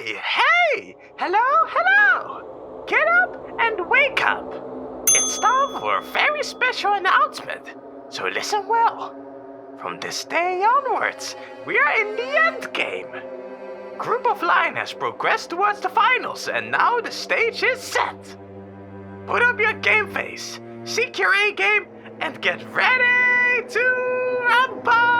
Hey! Hello! Get up and wake up! It's time for a very special announcement, so listen well. From this day onwards, we are in the end game. Group of Line has progressed towards the finals, and now the stage is set. Put up your game face, seek your A game, and get ready to rumble!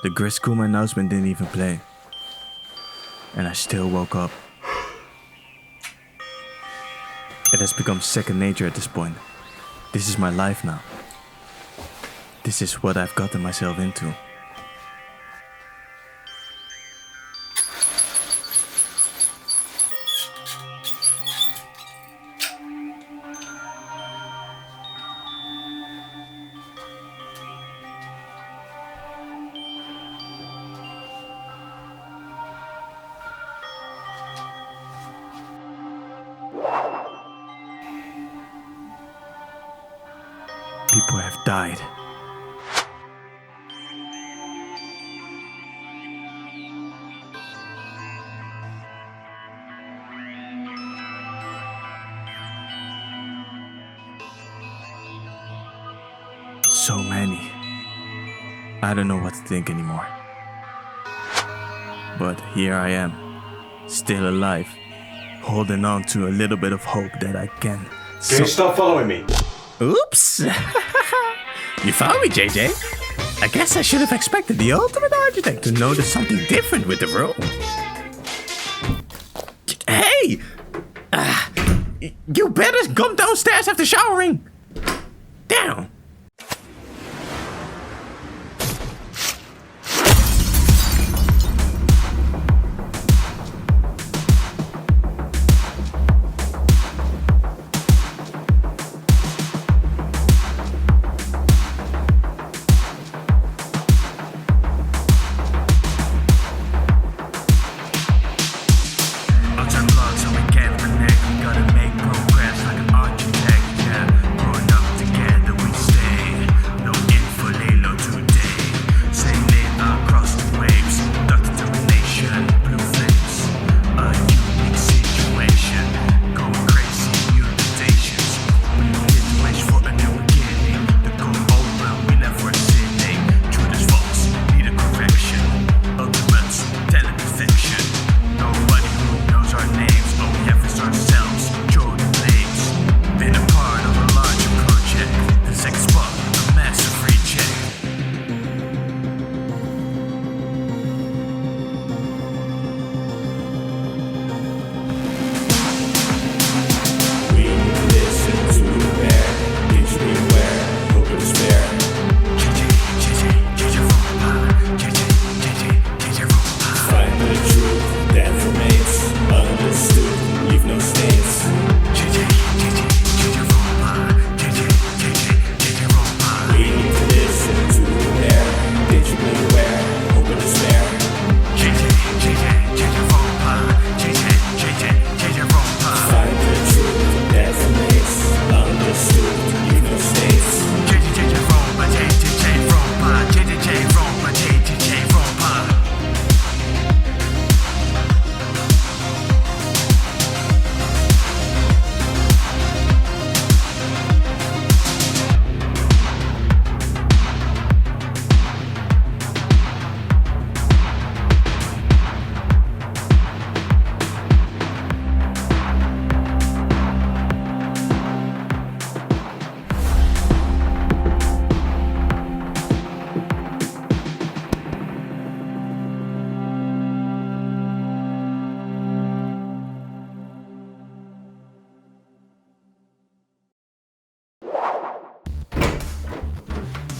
The Griscuma announcement didn't even play. And I still woke up. It has become second nature at this point. This is my life now. This is what I've gotten myself into. People have died. So many. I don't know what to think anymore. But here I am, still alive, holding on to a little bit of hope that I can. Can you stop following me? Oops! You found me, JJ. I guess I should have expected the ultimate architect to notice something different with the room. Hey! You better come downstairs after showering. Down.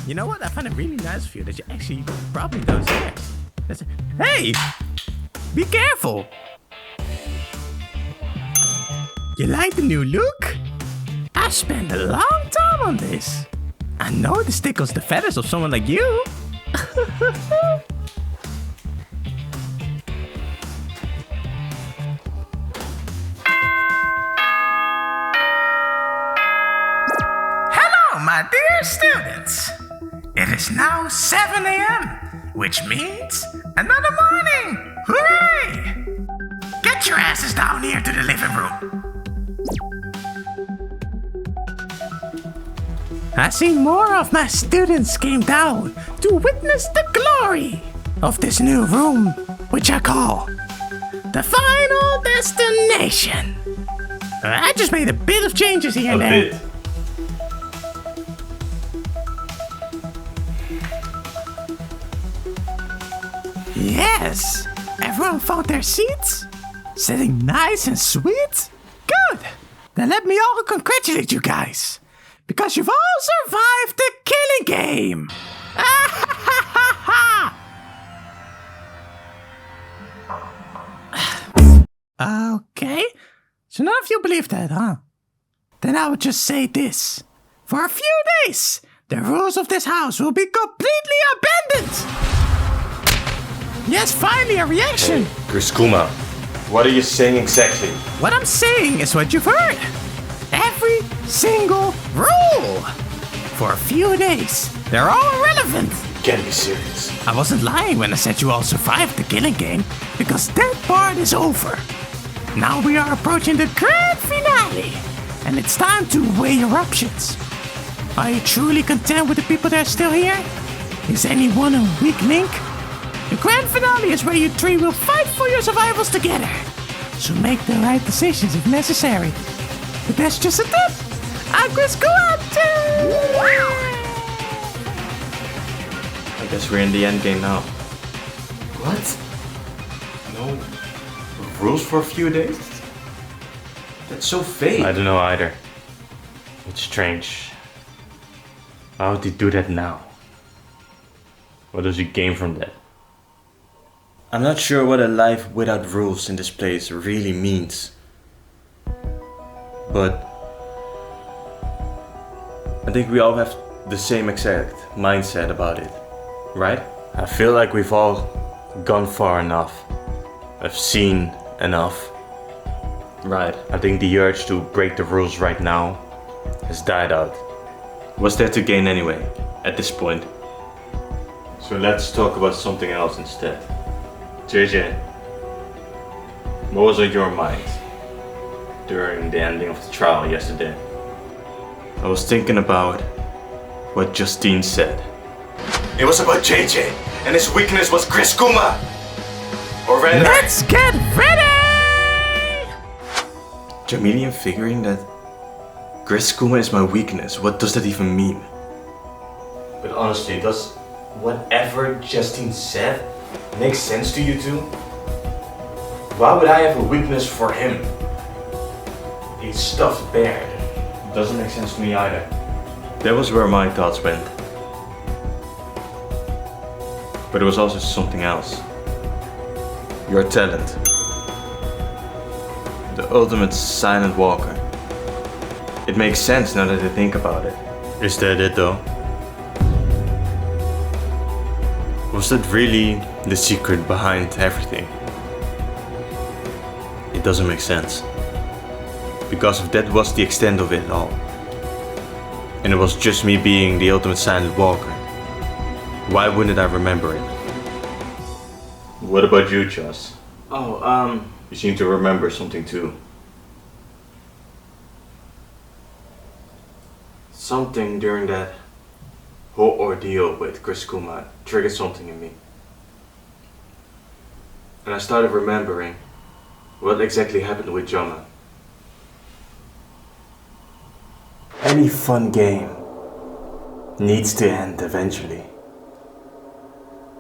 You know what? I find it really nice of you that you actually brought me those here. Hey! Be careful! You like the new look? I spent a long time on this. I know this tickles the feathers of someone like you. Hello, my dear students. It is now 7 a.m., which means another morning. Hooray! Get your asses down here to the living room. I see more of my students came down to witness the glory of this new room, which I call the final destination. I just made a bit of changes here and there. Yes, everyone found their seats? Sitting nice and sweet? Good! Then let me all congratulate you guys. Because you've all survived the killing game! Okay, so none of you believe that, huh? Then I would just say this. For a few days, the rules of this house will be completely abandoned! Yes, finally a reaction! Hey, Griskuma, what are you saying exactly? What I'm saying is what you've heard. Every single rule! For a few days, they're all irrelevant. Can't be serious. I wasn't lying when I said you all survived the killing game, because that part is over. Now we are approaching the grand finale, and it's time to weigh your options. Are you truly content with the people that are still here? Is anyone a weak link? The grand finale is where you three will fight for your survivals together. So make the right decisions if necessary. But that's just a tip. I guess we're in the end game now. What? No rules for a few days? That's so fake. I don't know either. It's strange. Why would he do that now? What does he gain from that? I'm not sure what a life without rules in this place really means. But I think we all have the same exact mindset about it, right? I feel like we've all gone far enough. I've seen enough. Right. I think the urge to break the rules right now has died out. What's there to gain anyway, at this point? So let's talk about something else instead. JJ, what was on your mind during the ending of the trial yesterday? I was thinking about what Justine said. It was about JJ, and his weakness was Griskuma! Or rather... Let's get ready! Jamilian figuring that Griskuma is my weakness, what does that even mean? But honestly, does whatever Justine said make sense to you two? Why would I have a weakness for him? A stuffed bear. Doesn't make sense to me either. That was where my thoughts went. But it was also something else. Your talent. The ultimate silent walker. It makes sense now that I think about it. Is that it though? Was that really the secret behind everything? It doesn't make sense. Because if that was the extent of it all, and it was just me being the ultimate silent walker, why wouldn't I remember it? What about you, Joss? Oh, you seem to remember something too. Something during that whole ordeal with Griskuma triggered something in me. And I started remembering what exactly happened with Jama. Any fun game needs to end eventually.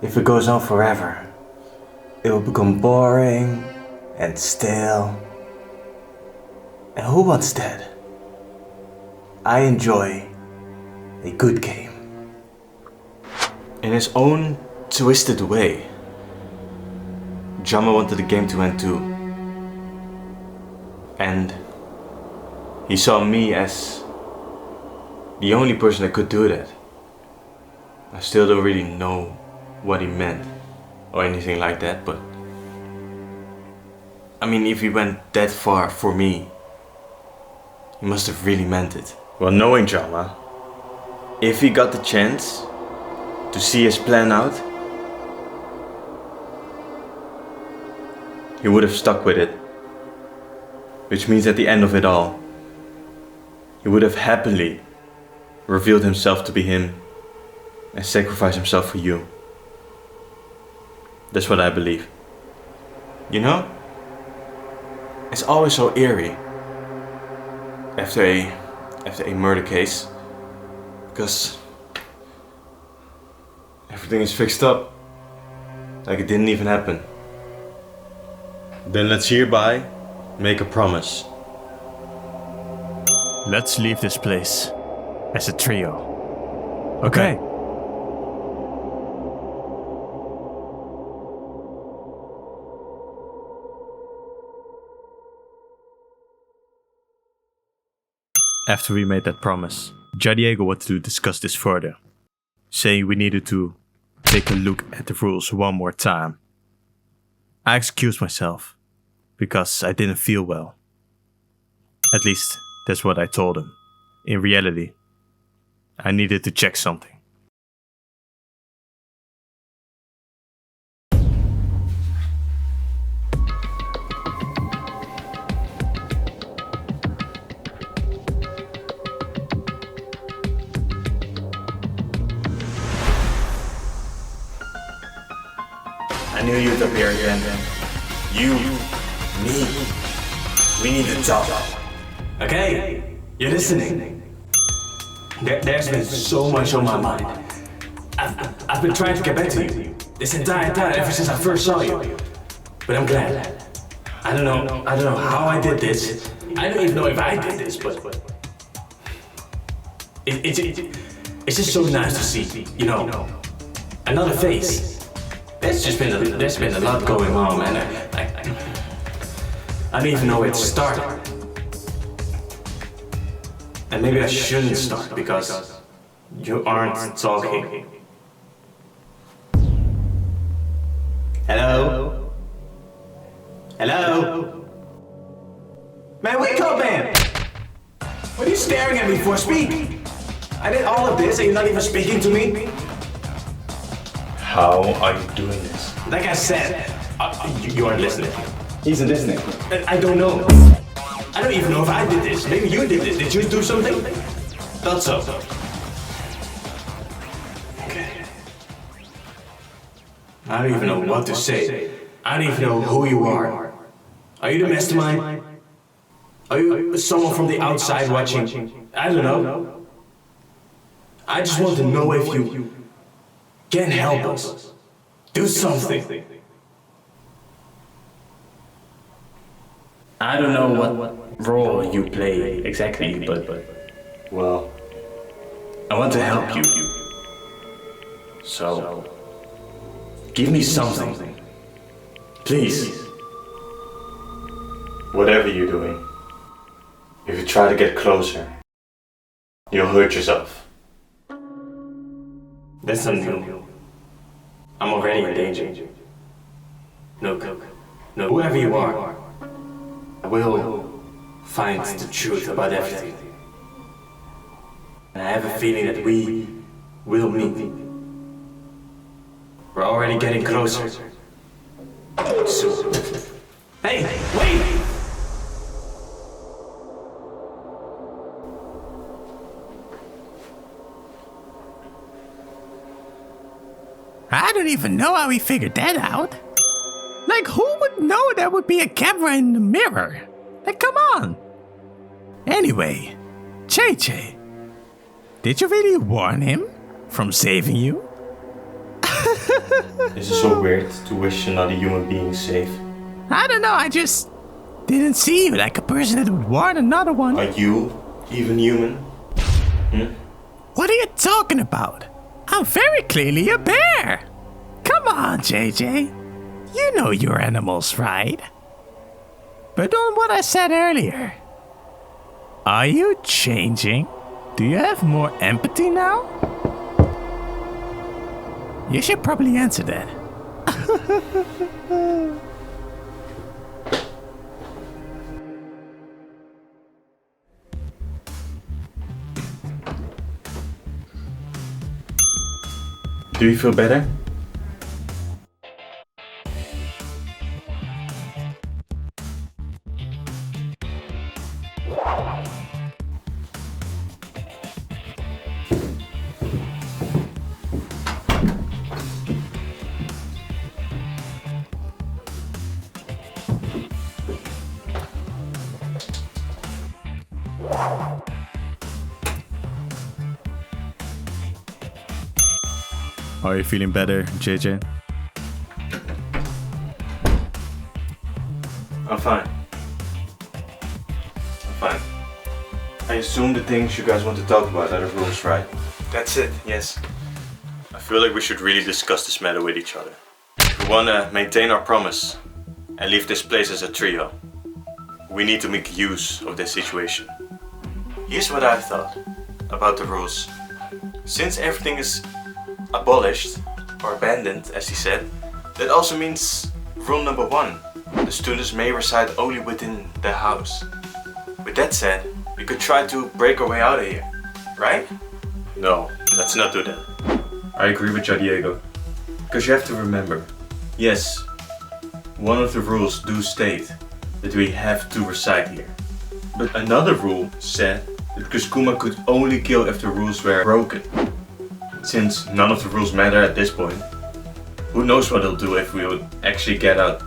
If it goes on forever, it will become boring and stale. And who wants that? I enjoy a good game. In his own twisted way, Jama wanted the game to end too. And he saw me as the only person that could do that. I still don't really know what he meant or anything like that, but I mean, if he went that far for me, he must have really meant it. Well, knowing Jama, if he got the chance to see his plan out, he would have stuck with it. Which means at the end of it all, he would have happily revealed himself to be him and sacrificed himself for you. That's what I believe. You know? It's always so eerie after a murder case, because everything is fixed up like it didn't even happen. Then let's hereby make a promise. Let's leave this place as a trio. Okay. After we made that promise, JayDiego wanted to discuss this further, saying we needed to take a look at the rules one more time. I excused myself, because I didn't feel well. At least, that's what I told him. In reality, I needed to check something. I knew you'd appear again. You, me, we need to talk. Okay, you're listening. There's been so much on my mind. I've been trying to get back to you this entire time, ever since I first saw you. But I'm glad. I don't know how I did this. I don't even know if I did this, but it's just so nice to see, you know, another face. There's been a lot going on, man. I don't even know where to start. And maybe I shouldn't start because you aren't talking. Hello? Hello? Man, wake up, man! What are you staring at me for? Speak! I did all of this and you're not even speaking to me? How are you doing this? Like I said, you aren't listening. He's listening. I don't know. I don't even know if I did this. Maybe you did this. Did you do something? Thought so. Okay. I don't even know what to say. I don't even know who you are. Are you the mastermind? Are you someone from the outside watching? I don't know. I just want to know if you can help us. Do something. I don't know what role you play exactly, but well, I want to help you. So, give me something. Please. Whatever you're doing, if you try to get closer, you'll hurt yourself. That's not new. I'm already in danger. No, whoever you are, I will find the truth about everything. And I have a feeling that we will meet. We're already getting closer. Soon. Hey, wait! I don't even know how we figured that out. Like, who would know there would be a camera in the mirror? Like, come on. Anyway, JayJay, did you really warn him from saving you? This is so weird to wish another human being safe. I don't know, I just didn't see you like a person that would warn another one. Are you even human? What are you talking about? I'm very clearly a bear. Come on, JJ. You know your animals, right? But on what I said earlier, are you changing? Do you have more empathy now? You should probably answer that. Do you feel better? Are you feeling better, JJ? I'm fine. I assume the things you guys want to talk about are the rules, right? That's it, yes. I feel like we should really discuss this matter with each other. If we want to maintain our promise and leave this place as a trio, we need to make use of this situation. Here's what I thought about the rules. Since everything is abolished or abandoned, as he said, that also means rule number 1. The students may reside only within the house. With that said, we could try to break our way out of here, right? No, let's not do that. I agree with Diego. Because you have to remember, yes, one of the rules do state that we have to reside here. But another rule said that Kusuma could only kill if the rules were broken. Since none of the rules matter at this point, who knows what he'll do if we would actually get out.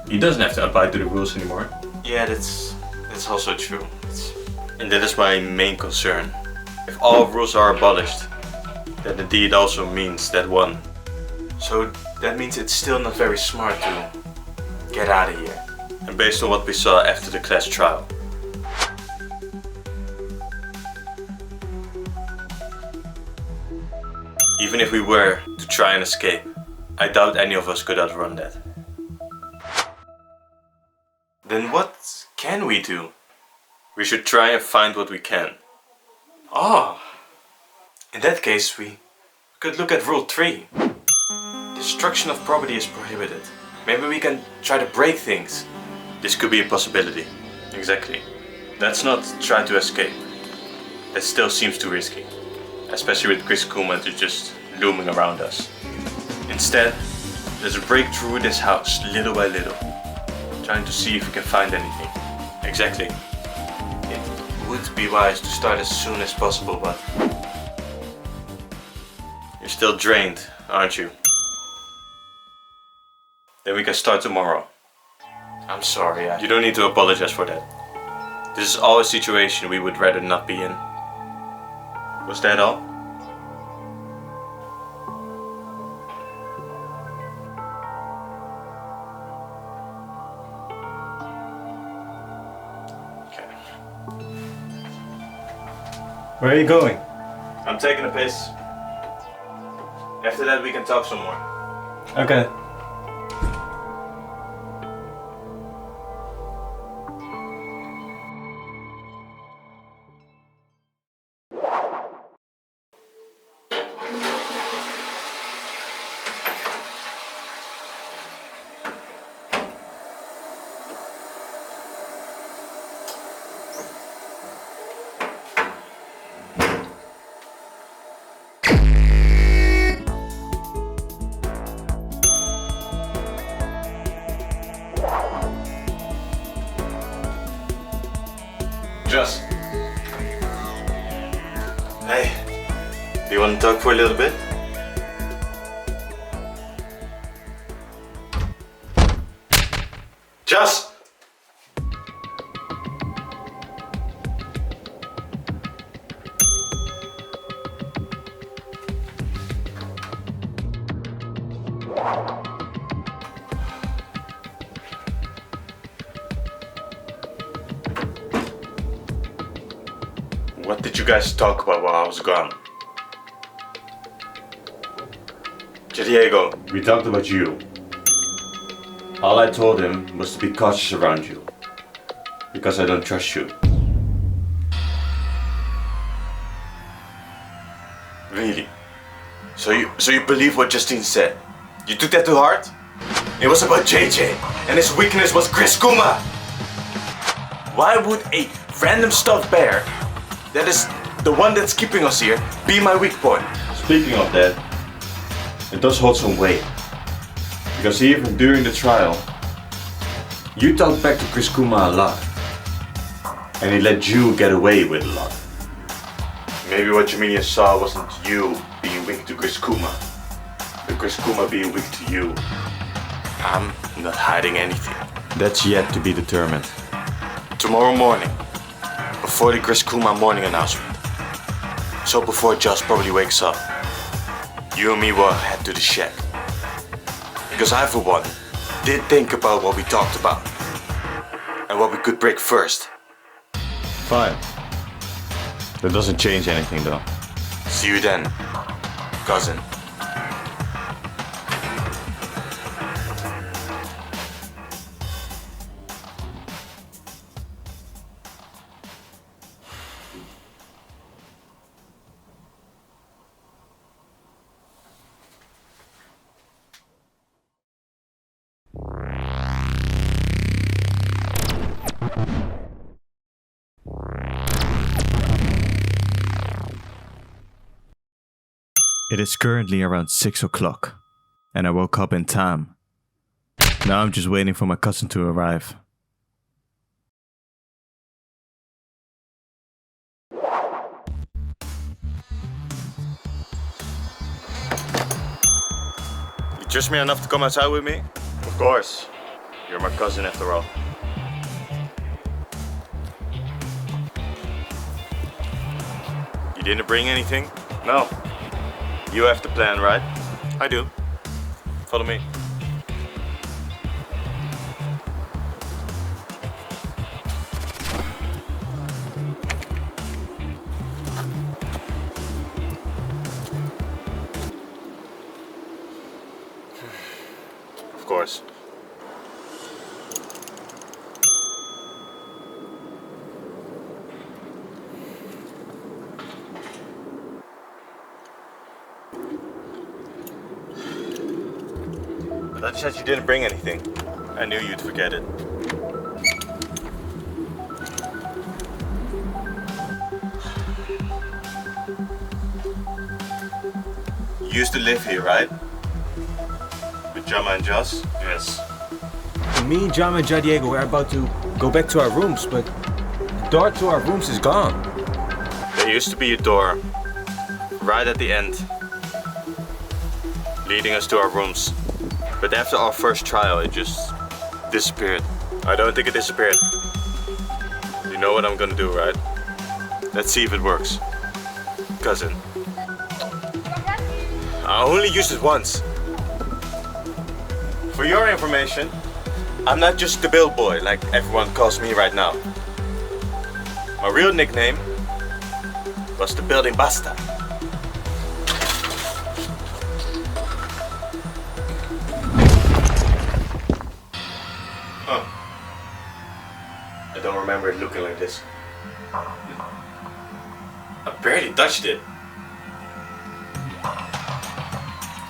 He doesn't have to abide to the rules anymore. Yeah, that's also true. And that is my main concern. If all rules are abolished, that indeed also means that one. So that means it's still not very smart to get out of here. And based on what we saw after the class trial. Even if we were to try and escape, I doubt any of us could outrun that. Then what can we do? We should try and find what we can. Oh, in that case we could look at rule 3. Destruction of property is prohibited. Maybe we can try to break things. This could be a possibility. Exactly. Let's not try to escape. That still seems too risky. Especially with Kusuma just looming around us. Instead, let's break through this house little by little. Trying to see if we can find anything. Exactly. It would be wise to start as soon as possible, but... You're still drained, aren't you? Then we can start tomorrow. I'm sorry, You don't need to apologize for that. This is all a situation we would rather not be in. Was that all? Okay. Where are you going? I'm taking a piss. After that we can talk some more. Okay. Just. Hey, do you want to talk for a little bit? Just. What did you guys talk about while I was gone? Diego, we talked about you. All I told him was to be cautious around you. Because I don't trust you. Really? So you believe what Justine said? You took that to heart? It was about JJ, and his weakness was Chris Kuma! Why would a random stuffed bear, that is the one that's keeping us here, be my weak point? Speaking of that, it does hold some weight. Because even during the trial, you talked back to Chris Kuma a lot. And he let you get away with a lot. Maybe what Jaminia saw wasn't you being weak to Chris Kuma, but Chris Kuma being weak to you. I'm not hiding anything. That's yet to be determined. Tomorrow morning, before the Chris Kuma morning announcement, so before Josh probably wakes up, you and me will head to the shack. Because I, for one, did think about what we talked about and what we could break first. Fine. That doesn't change anything though. See you then, cousin. It is currently around 6 o'clock, and I woke up in time. Now I'm just waiting for my cousin to arrive. You trust me enough to come outside with me? Of course. You're my cousin after all. You didn't bring anything? No. You have the plan, right? I do. Follow me. Of course. I thought you said you didn't bring anything. I knew you'd forget it. You used to live here, right? With Jama and Joss? Yes. Me, Jama, and Diego were about to go back to our rooms, but the door to our rooms is gone. There used to be a door right at the end, leading us to our rooms. But after our first trial, it just disappeared. I don't think it disappeared. You know what I'm gonna do, right? Let's see if it works. Cousin. I only used it once. For your information, I'm not just the Bill Boy like everyone calls me right now. My real nickname was the Building Basta. I don't remember it looking like this. I barely touched it.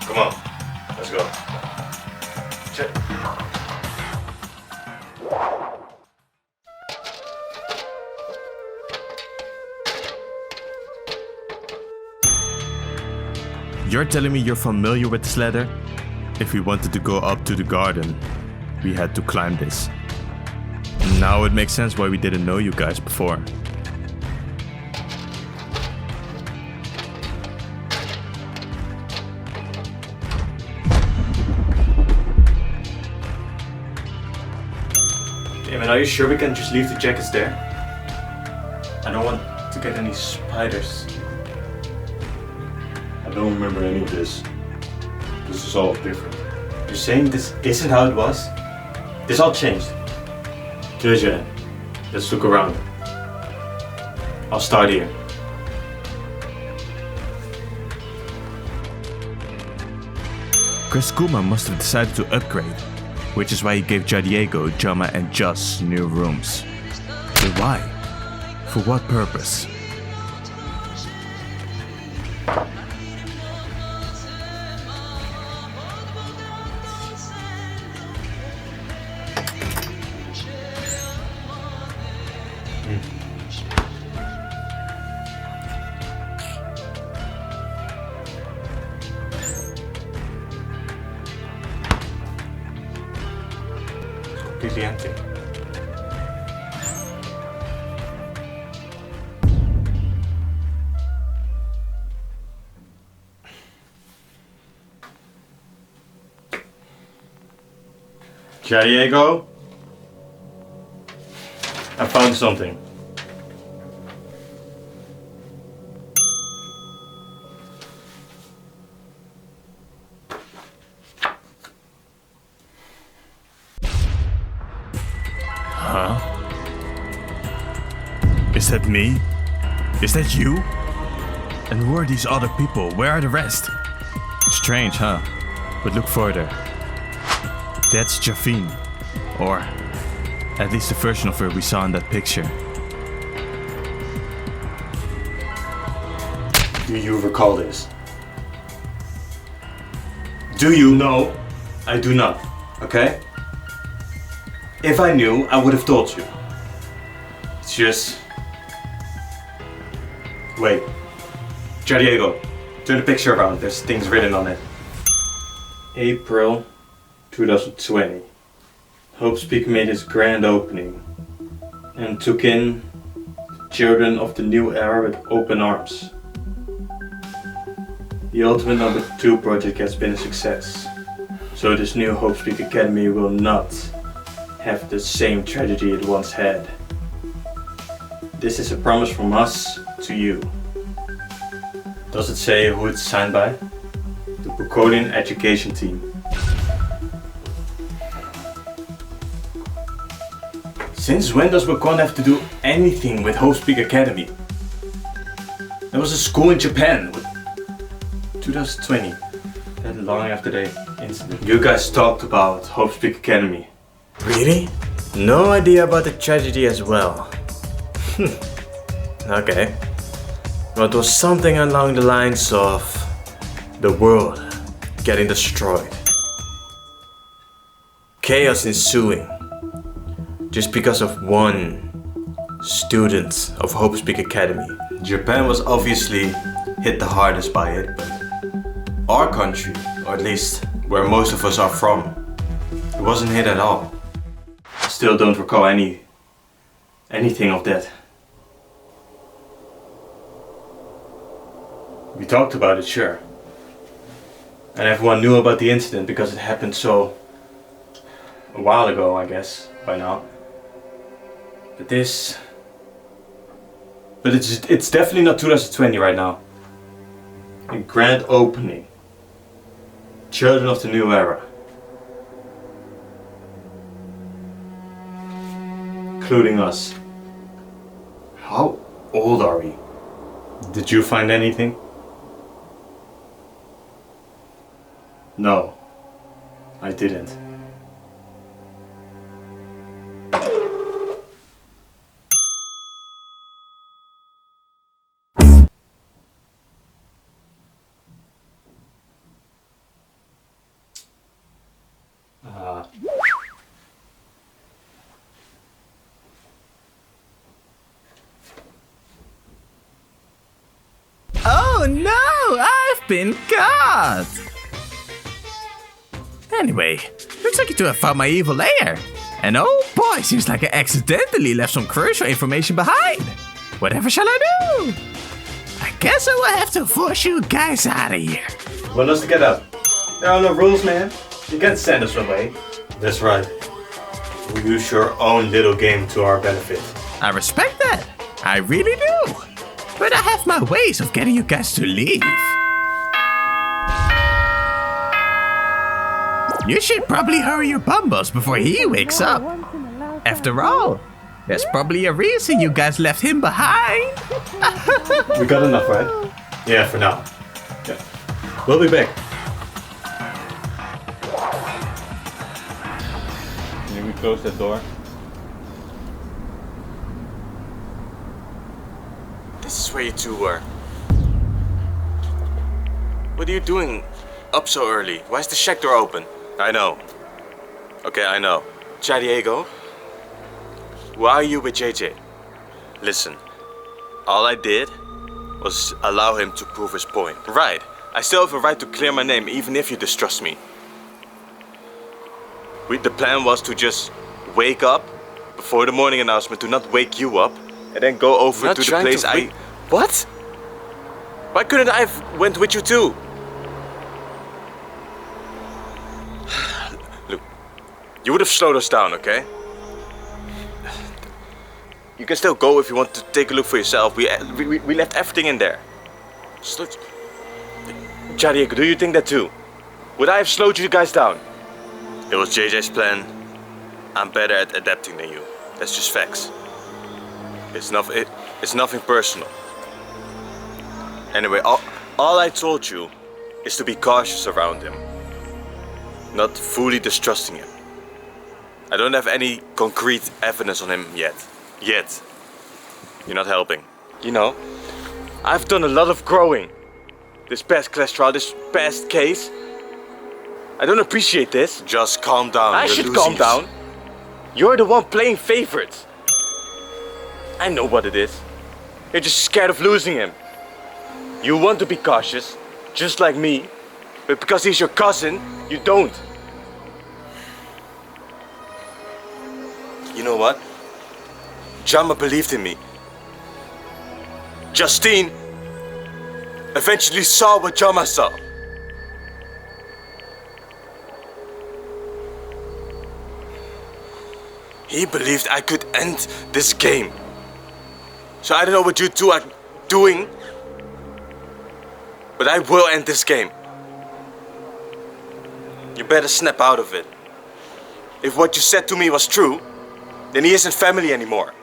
Come on, let's go. Check. You're telling me you're familiar with this ladder? If we wanted to go up to the garden, we had to climb this. Now it makes sense why we didn't know you guys before. Yeah, man, are you sure we can just leave the jackets there? I don't want to get any spiders. I don't remember any of this. This is all different. You're saying this isn't how it was? This all changed. JayJan, let's look around. I'll start here. Chris Kuma must have decided to upgrade, which is why he gave Jadiego, Jama and Just new rooms. But why? For what purpose? Completely empty. Jadiego, I found something. Is that me? Is that you? And who are these other people? Where are the rest? Strange, huh? But look further. That's Jafine. Or at least the version of her we saw in that picture. Do you recall this? Do you? No, I do not. Okay? If I knew, I would have told you. It's just... Wait. Jadiego, turn the picture around. There's things written on it. April 2020. Hope Speaker made his grand opening and took in the children of the new era with open arms. The Ultimate No. 2 project has been a success, so this new Hope Speak Academy will not have the same tragedy it once had. This is a promise from us to you. Does it say who it's signed by? The Bucolian Education Team. Since when does Bucolian have to do anything with Hope Speak Academy? There was a school in Japan. 2020. That long after the incident. You guys talked about Hope Speak Academy. Really? No idea about the tragedy as well. Okay. Well, it was something along the lines of the world getting destroyed. Chaos ensuing. Just because of one student of Hope Speak Academy. Japan was obviously hit the hardest by it, but our country, or at least where most of us are from, it wasn't hit at all. I still don't recall anything of that. We talked about it, sure. And everyone knew about the incident because it happened a while ago, I guess, by now. But it's definitely not 2020 right now. A grand opening. Children of the new era. Including us. How old are we? Did you find anything? No, I didn't. Oh no, I've been caught! Anyway, looks like you two have found my evil lair. And oh boy, seems like I accidentally left some crucial information behind. Whatever shall I do? I guess I will have to force you guys out of here. Want us to get up? There are no rules, man. You can't send us away. That's right. We use your own little game to our benefit. I respect that. I really do. But I have my ways of getting you guys to leave. You should probably hurry your bumbles before he wakes up. After all, there's probably a reason you guys left him behind. We got enough, right? Yeah, for now. Yeah. We'll be back. close that door? This is where you two were. What are you doing up so early? Why is the shack door open? I know. Okay, I know. Diego, why are you with JJ? Listen, all I did was allow him to prove his point. Right, I still have a right to clear my name even if you distrust me. The plan was to just wake up before the morning announcement, to not wake you up, and then go over to the place What? Why couldn't I have went with you too? Look, you would have slowed us down, okay? You can still go if you want to take a look for yourself. We left everything in there. Diego, do you think that too? Would I have slowed you guys down? It was JJ's plan. I'm better at adapting than you. That's just facts. It's nothing personal. Anyway, all I told you is to be cautious around him. Not fully distrusting him. I don't have any concrete evidence on him yet. You're not helping. You know, I've done a lot of growing. This past class trial, this past case. I don't appreciate this. Just calm down. I should calm down. You're the one playing favorites. I know what it is. You're just scared of losing him. You want to be cautious, just like me. But because he's your cousin, you don't. You know what? Jama believed in me. Justine eventually saw what Jama saw. He believed I could end this game. So I don't know what you two are doing, but I will end this game. You better snap out of it. If what you said to me was true, then he isn't family anymore.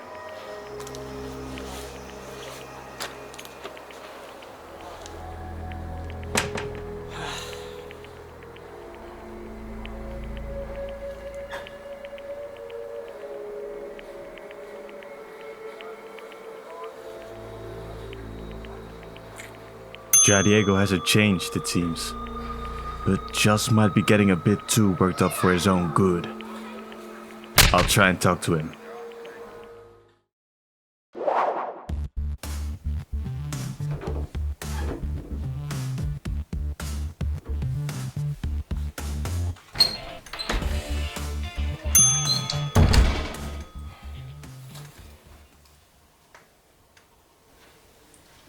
Diego hasn't changed, it seems. But just might be getting a bit too worked up for his own good. I'll try and talk to him.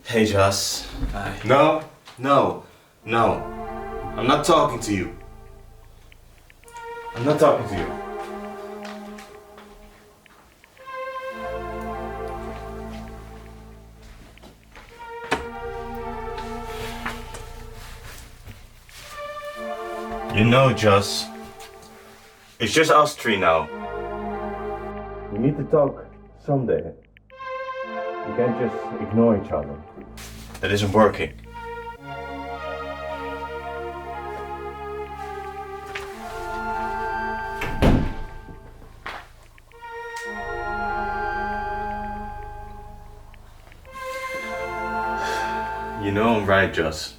Hey, Joss. Hi. No. I'm not talking to you. I'm not talking to you. You know, Joss, it's just us three now. We need to talk someday. We can't just ignore each other. That isn't working. You know I'm right, Joss.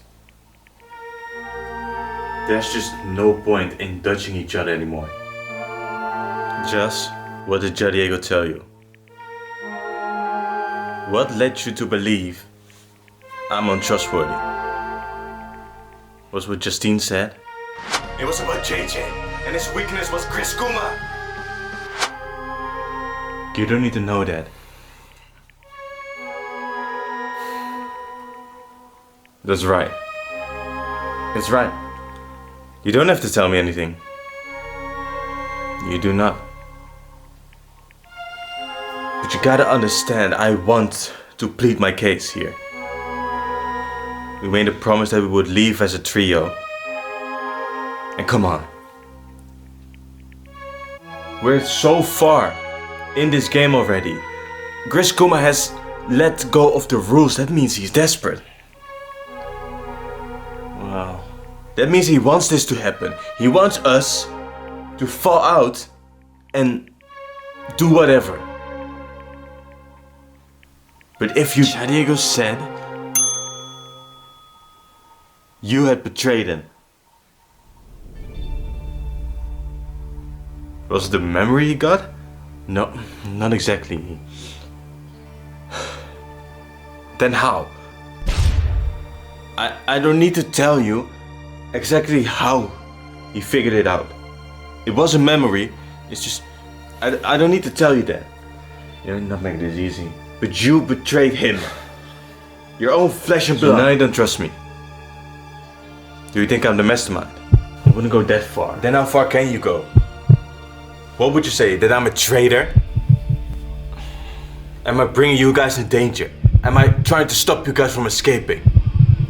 There's just no point in dodging each other anymore. Joss, what did Diego tell you? What led you to believe I'm untrustworthy? Was what Justine said? It was about JJ, and his weakness was Chris Kuma. You don't need to know that. That's right. It's right. You don't have to tell me anything. You do not. But you gotta understand, I want to plead my case here. We made a promise that we would leave as a trio. And come on. We're so far in this game already. Chris Kuma has let go of the rules. That means he's desperate. Wow. That means he wants this to happen. He wants us to fall out and do whatever. But if you... Diego said you had betrayed him. Was it the memory he got? No, not exactly. Then how? I don't need to tell you exactly how he figured it out. It was a memory. It's just... I don't need to tell you that. You're not making this easy. But you betrayed him. Your own flesh and blood. So now you don't trust me. Do you think I'm the mastermind? I wouldn't go that far. Then how far can you go? What would you say? That I'm a traitor? Am I bringing you guys in danger? Am I trying to stop you guys from escaping?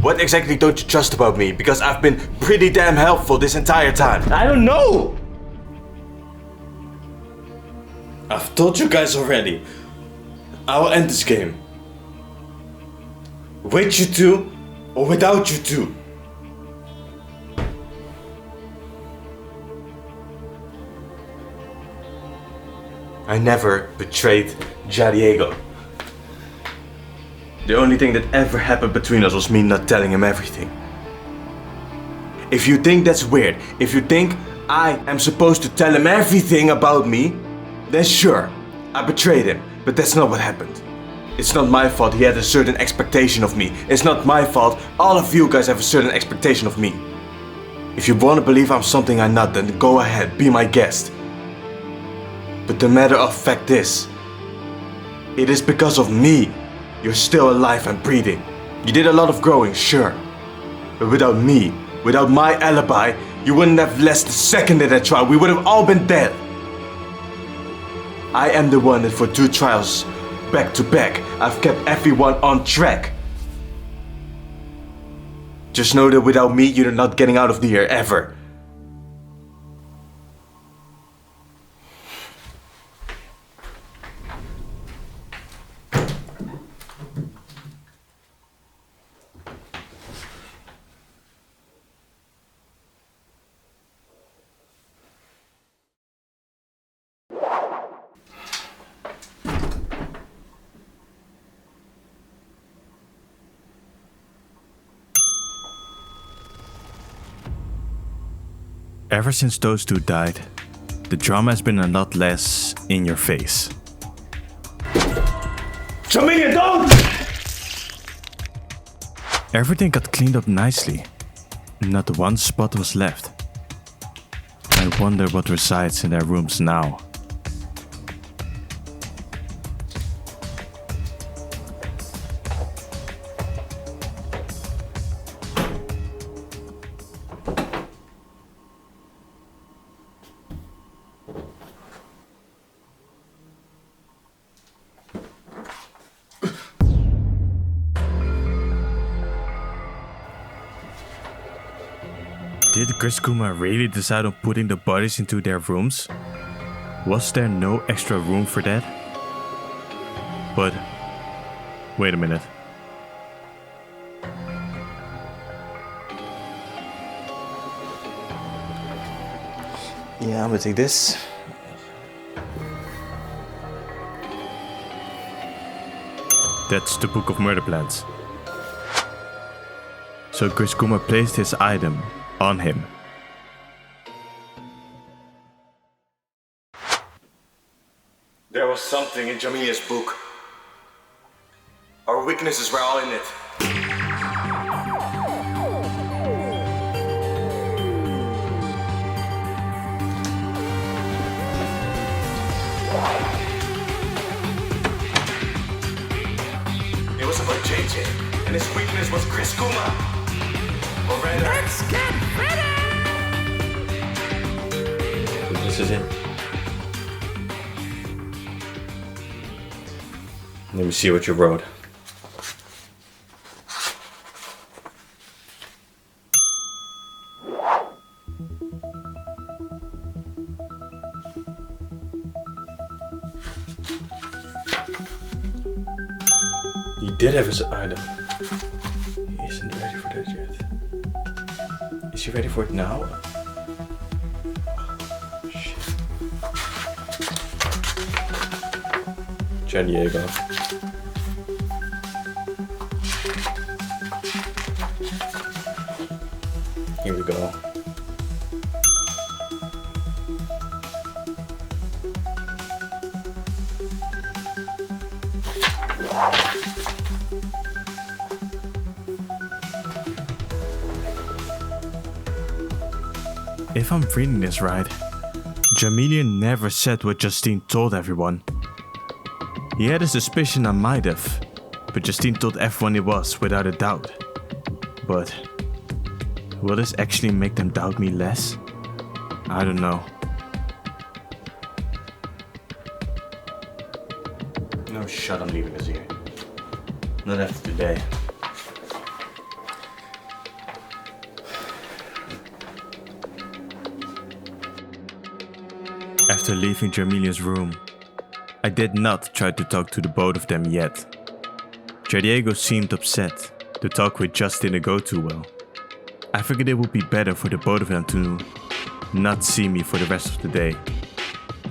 What exactly don't you trust about me? Because I've been pretty damn helpful this entire time. I don't know! I've told you guys already. I will end this game. With you two, or without you two. I never betrayed Diego. The only thing that ever happened between us was me not telling him everything. If you think that's weird, if you think I am supposed to tell him everything about me, then sure, I betrayed him, but that's not what happened. It's not my fault he had a certain expectation of me. It's not my fault all of you guys have a certain expectation of me. If you want to believe I'm something I'm not, then go ahead, be my guest. But the matter of fact is, it is because of me you're still alive and breathing. You did a lot of growing, sure. But without me, without my alibi, you wouldn't have lasted a second in that trial. We would have all been dead. I am the one that for 2 trials, back to back, I've kept everyone on track. Just know that without me, you're not getting out of here ever. Ever since those two died, the drama has been a lot less in your face. Jamelia, don't! Everything got cleaned up nicely. Not one spot was left. I wonder what resides in their rooms now. Did Griscuma really decide on putting the bodies into their rooms? Was there no extra room for that? But wait a minute. Yeah, I'm gonna take this. That's the Book of Murder Plans. So Griscuma placed his item on him. There was something in Jamilia's book. Our weaknesses were all in it. It was about JJ, and his weakness was Griscuma. Or rather, let's get ready! This is it. Let me see what you wrote. He did have his item. He isn't ready for that yet. Is he ready for it now? Oh, shit. JayDiego. Here we go. If I'm reading this right, JayJanLee never said what Justine told everyone. He had a suspicion I might have, but Justine told everyone it was without a doubt. But will this actually make them doubt me less? I don't know. No shot, I'm leaving us here. Not after today. After leaving JayJanLee's room, I did not try to talk to the both of them yet. JayDiego seemed upset. The talk with just didn't go too well. I figured it would be better for the both of them to not see me for the rest of the day.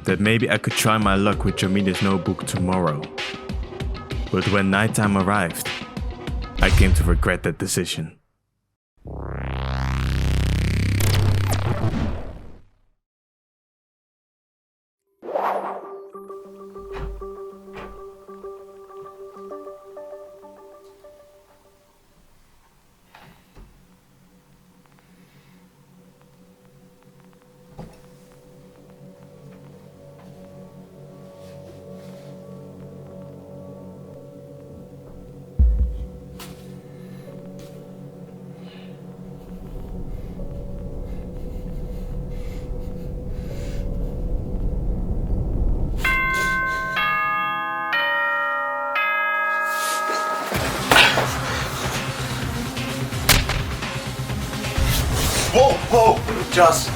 That maybe I could try my luck with JayJanLee's notebook tomorrow. But when nighttime arrived, I came to regret that decision. Whoa, just.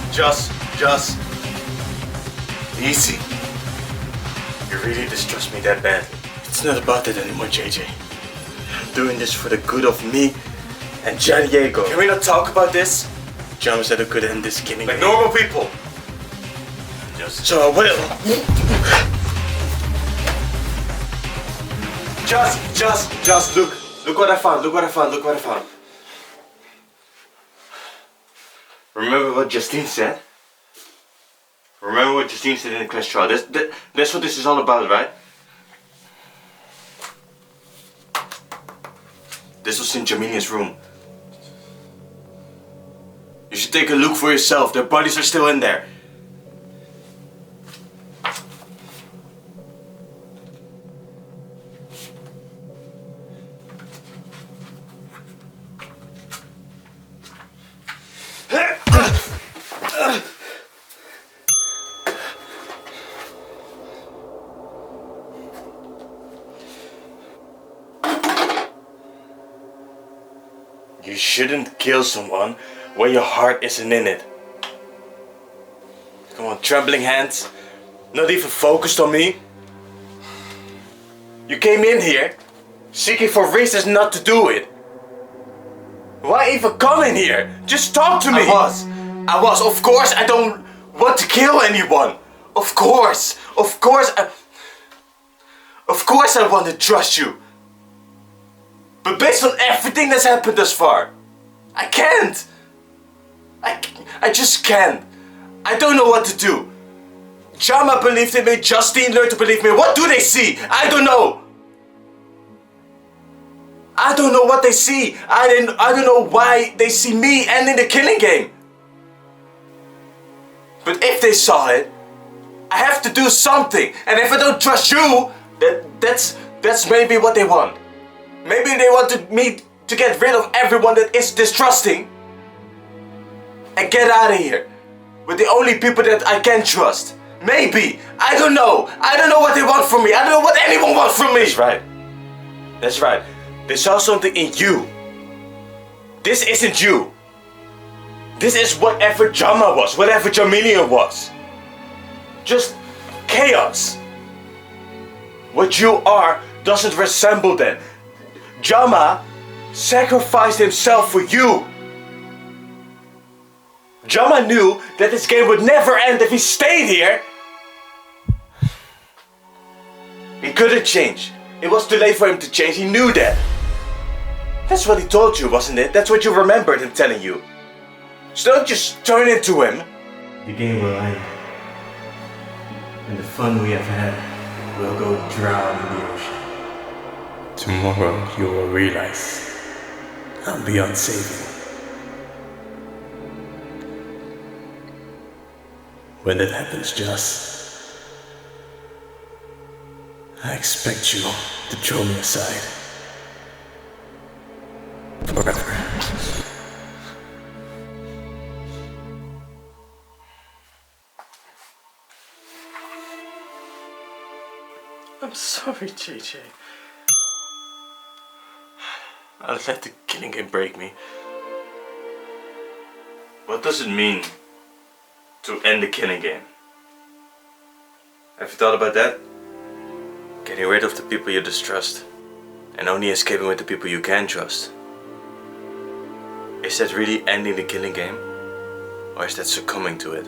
Easy. You really distrust me that bad. It's not about that anymore, JJ. I'm doing this for the good of me and JayDiego. Can we not talk about this? Jama said I could end this killing like normal people. So I will. Just look what I found. Remember what Justine said? Remember what Justine said in the class trial? That's what this is all about, right? This was in JayJanLee's room. You should take a look for yourself. Their bodies are still in there. You shouldn't kill someone when your heart isn't in it. Come on, trembling hands. Not even focused on me. You came in here seeking for reasons not to do it. Why even come in here? Just talk to me. I was. Of course I don't want to kill anyone. Of course I want to trust you. But based on everything that's happened thus far, I can't. I just can't. I don't know what to do. Jama believed in me, Justine learned to believe me. What do they see? I don't know. I don't know what they see. I don't know why they see me ending the killing game. But if they saw it, I have to do something. And if I don't trust you, that's maybe what they want. Maybe they want me to get rid of everyone that is distrusting and get out of here with the only people that I can trust. Maybe. I don't know. I don't know what they want from me. I don't know what anyone wants from me. That's right. They saw something in you. This isn't you. This is whatever Jama was, whatever JayJanLee was. Just chaos. What you are doesn't resemble them. Jama sacrificed himself for you. Jama knew that this game would never end if he stayed here. He couldn't change. It was too late for him to change, he knew that. That's what he told you, wasn't it? That's what you remembered him telling you. So don't just turn into him. The game will end. And the fun we have had will go drown in the ocean. Tomorrow you will realize I'm beyond saving. When that happens, Joss, I expect you to throw me aside. Forever. I'm sorry, JJ. I'll let the killing game break me. What does it mean to end the killing game? Have you thought about that? Getting rid of the people you distrust and only escaping with the people you can trust. Is that really ending the killing game? Or is that succumbing to it?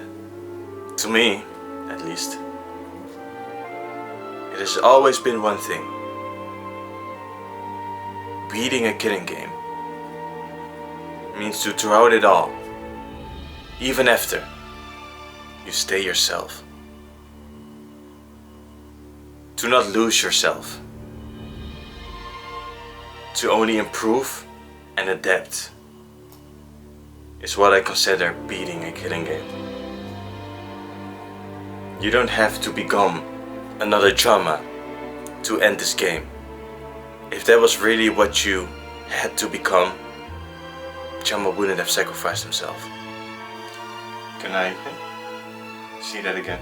To me, at least. It has always been one thing. Beating a killing game means to throw out it all. Even after you stay yourself. To not lose yourself. To only improve and adapt is what I consider beating a killing game. You don't have to become another trauma to end this game. If that was really what you had to become, Chama wouldn't have sacrificed himself. Can I see that again?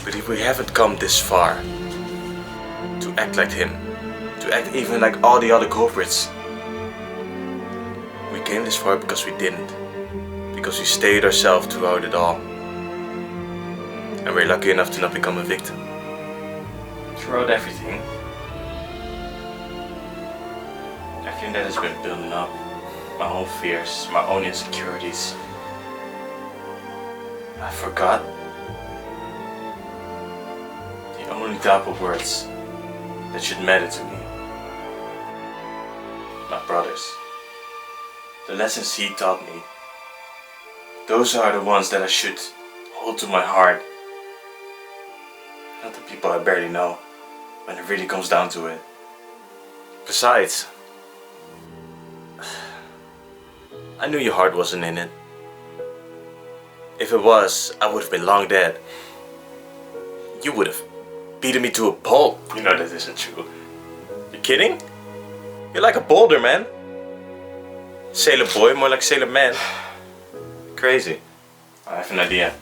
But if we haven't come this far, to act like him, to act even like all the other culprits, we came this far because we didn't. Because we stayed ourselves throughout it all. And we're lucky enough to not become a victim. Throughout everything that has been building up, my own fears, my own insecurities, I forgot the only type of words that should matter to me. My brothers. The lessons he taught me, those are the ones that I should hold to my heart. Not the people I barely know, when it really comes down to it. Besides, I knew your heart wasn't in it. If it was, I would have been long dead. You would have beaten me to a pulp. You know that isn't true. You kidding? You're like a boulder, man. Sailor boy, more like sailor man. Crazy. I have an idea.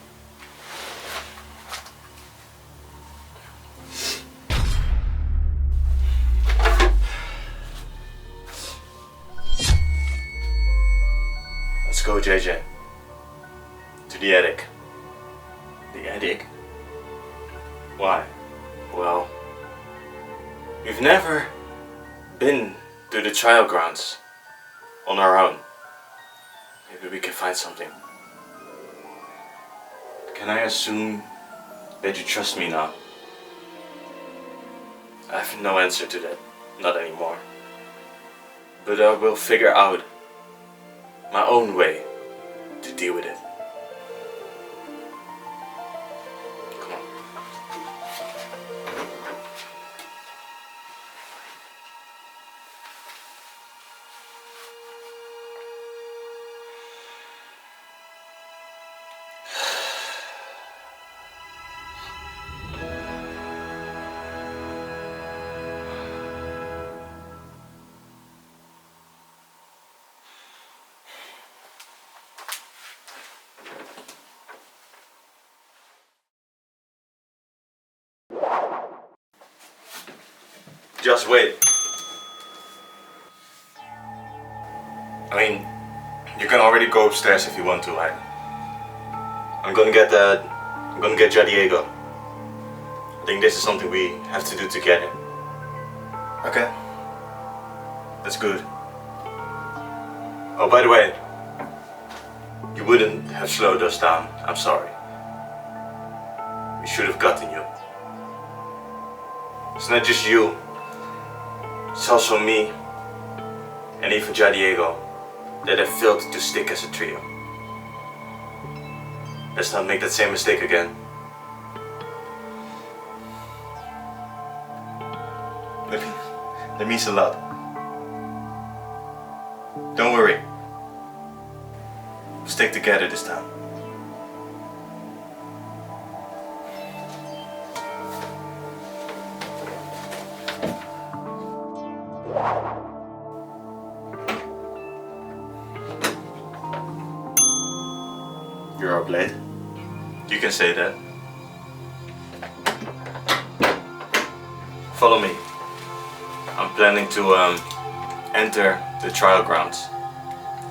Let's go, JJ. To the attic. The attic? Why? Well, we've never been to the trial grounds on our own. Maybe we can find something. Can I assume that you trust me now? I have no answer to that. Not anymore. But I will figure out my own way to deal with it. Come on. Just wait. I mean, you can already go upstairs if you want to, right? I'm gonna get JayDiego. I think this is something we have to do together. Okay? That's good. Oh, by the way, You wouldn't have slowed us down. I'm sorry. We should have gotten you. It's not just you. It's also me. And even JayDiego that have failed to stick as a trio. Let's not make that same mistake again. That means a lot. Don't worry. We'll stick together this time. You're our blade. You can say that. Follow me. I'm planning to enter the trial grounds.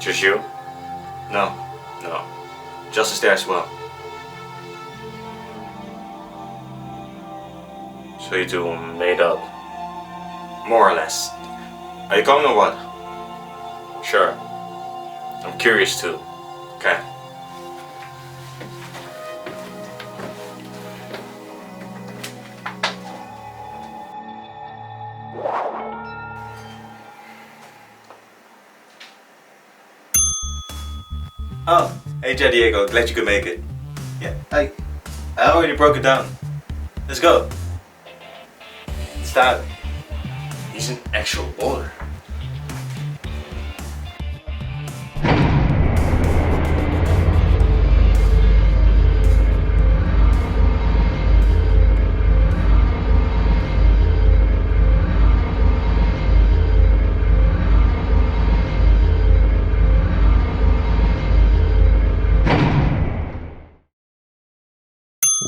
Just you? No. Just is there as well. So you two made up. More or less. Are you coming or what? Sure. I'm curious too. Okay. Oh, hey JayDiego, glad you could make it. Yeah, I already broke it down. Let's go. Start. He's an actual baller.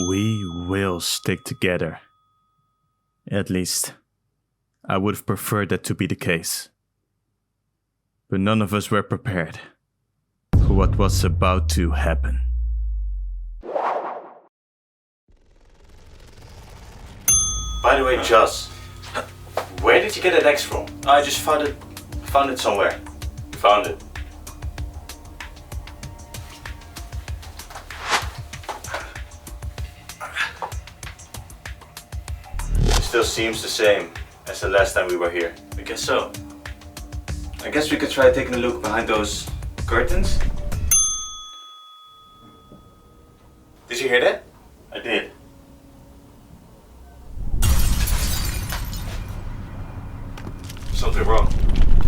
We will stick together. At least, I would have preferred that to be the case. But none of us were prepared for what was about to happen. By the way, Joss, where did you get that X from? I just found it somewhere. Found it. Still seems the same as the last time we were here. I guess so. I guess we could try taking a look behind those curtains. Did you hear that? I did. Something wrong.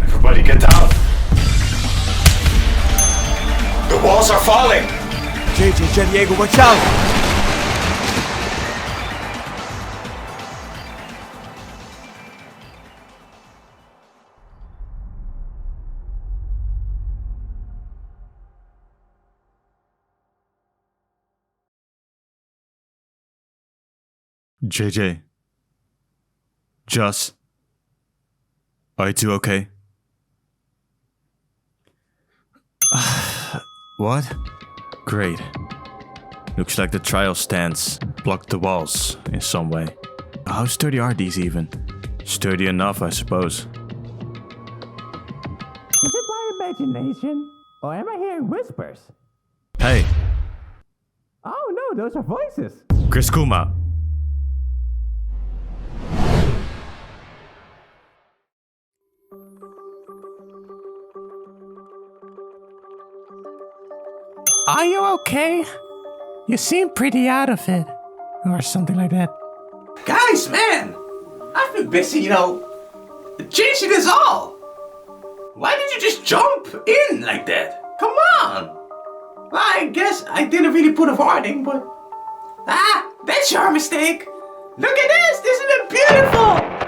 Everybody get down. The walls are falling. JayDiego, watch out! JJ. Joss. Are you two okay? What? Great. Looks like the trial stands blocked the walls in some way. How sturdy are these even? Sturdy enough, I suppose. Is it my imagination? Or am I hearing whispers? Hey, Oh no, those are voices. Chris Kuma. Are you okay? You seem pretty out of it. Or something like that. Guys, man! I've been busy, changing this all! Why did you just jump in like that? Come on! Well, I guess I didn't really put a warning, but... that's your mistake! Look at this! Isn't it beautiful?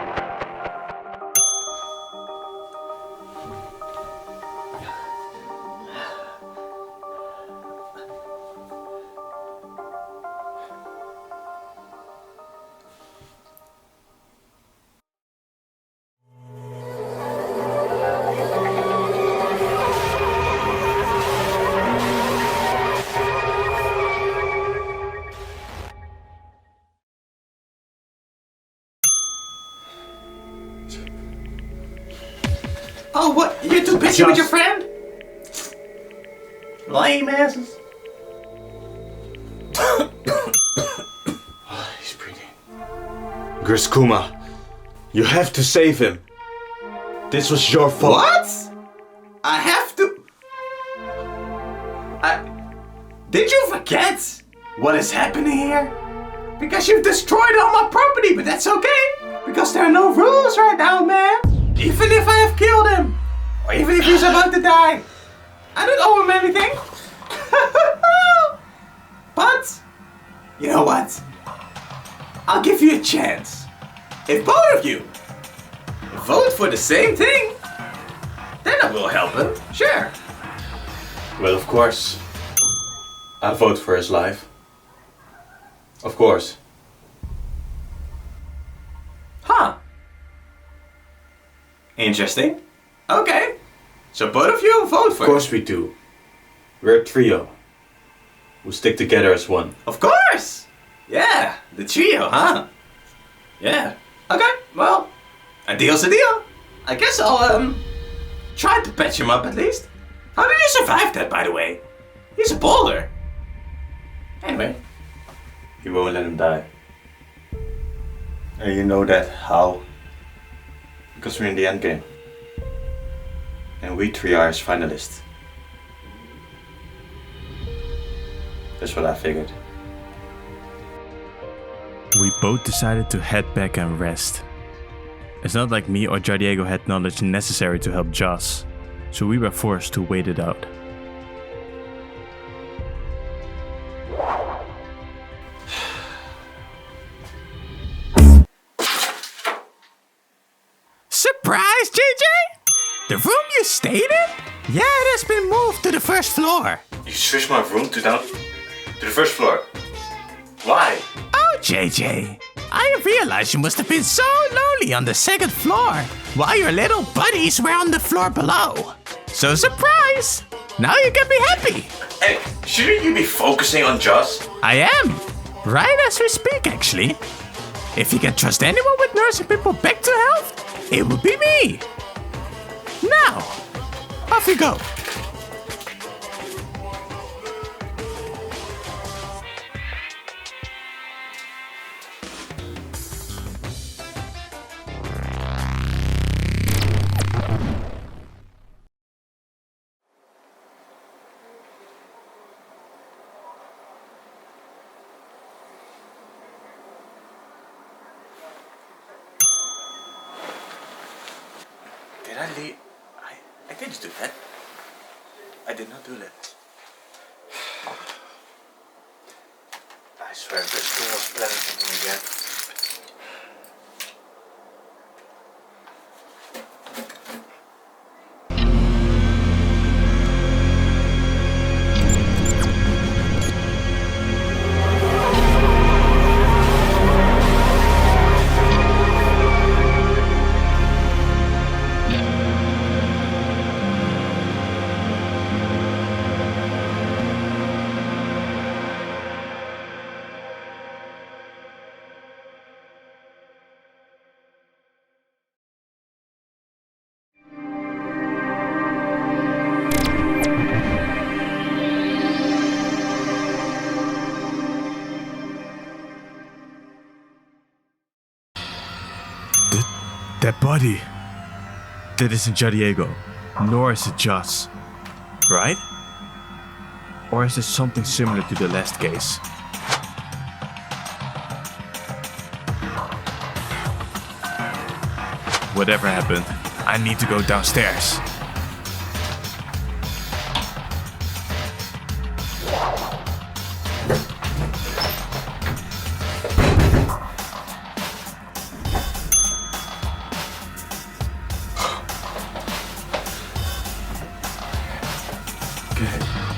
Oh, what? You're too busy with your friend? Lame asses. He's breathing. Griskuma, you have to save him. This was your fault. What? I have to... Did you forget what is happening here? Because you've destroyed all my property, but that's okay. Because there are no rules right now, man. Even if I have killed him. Or even if he's about to die. I don't owe him anything. But, you know what? I'll give you a chance. If both of you vote for the same thing, then I will help him, sure. Well, of course. I vote for his life. Of course. Huh. Interesting. Okay. So both of you vote for Of course we do. We're a trio. We stick together as one. Of course! Yeah, the trio, huh? Yeah. Okay, well, a deal's a deal. I guess I'll, try to patch him up at least. How did you survive that, by the way? He's a boulder. Anyway. You won't let him die. And you know that how? Because we're in the end game. And we three are his finalists. That's what I figured. We both decided to head back and rest. It's not like me or JayDiego had knowledge necessary to help Joss, so we were forced to wait it out. Surprise, JJ! The room you stayed in? Yeah, it has been moved to the first floor. You switched my room to the first floor. Why? Oh, JJ, I realized you must have been so lonely on the second floor, while your little buddies were on the floor below. So surprise! Now you can be happy. Hey, shouldn't you be focusing on Joss? I am, right as we speak actually. If you can trust anyone with nursing people back to health, it would be me. Now, off you go. Did I leave? I didn't do that. I did not do that. I swear this girl was planning something again. That body. That isn't JayDiego, nor is it Joss. Right? Or is this something similar to the last case? Whatever happened, I need to go downstairs.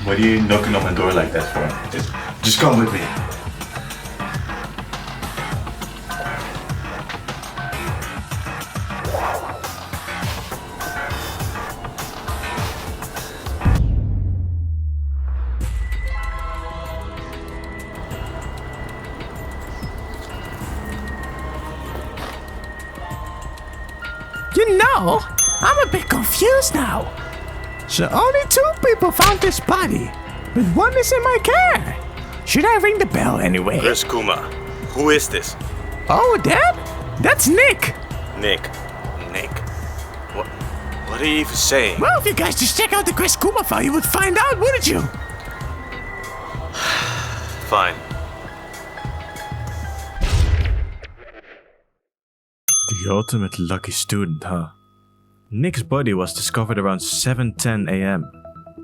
What are you knocking on my door like that for? Just come with me. You know, I'm a bit confused now. So only 2 people found this body. but one is in my car. Should I ring the bell anyway? Kuma, who is this? Oh, that? That's Nick. Nick. What are you even saying? Well, if you guys just check out the Kuma file, you would find out, wouldn't you? Fine. The ultimate lucky student, huh? Nick's body was discovered around 7:10 a.m.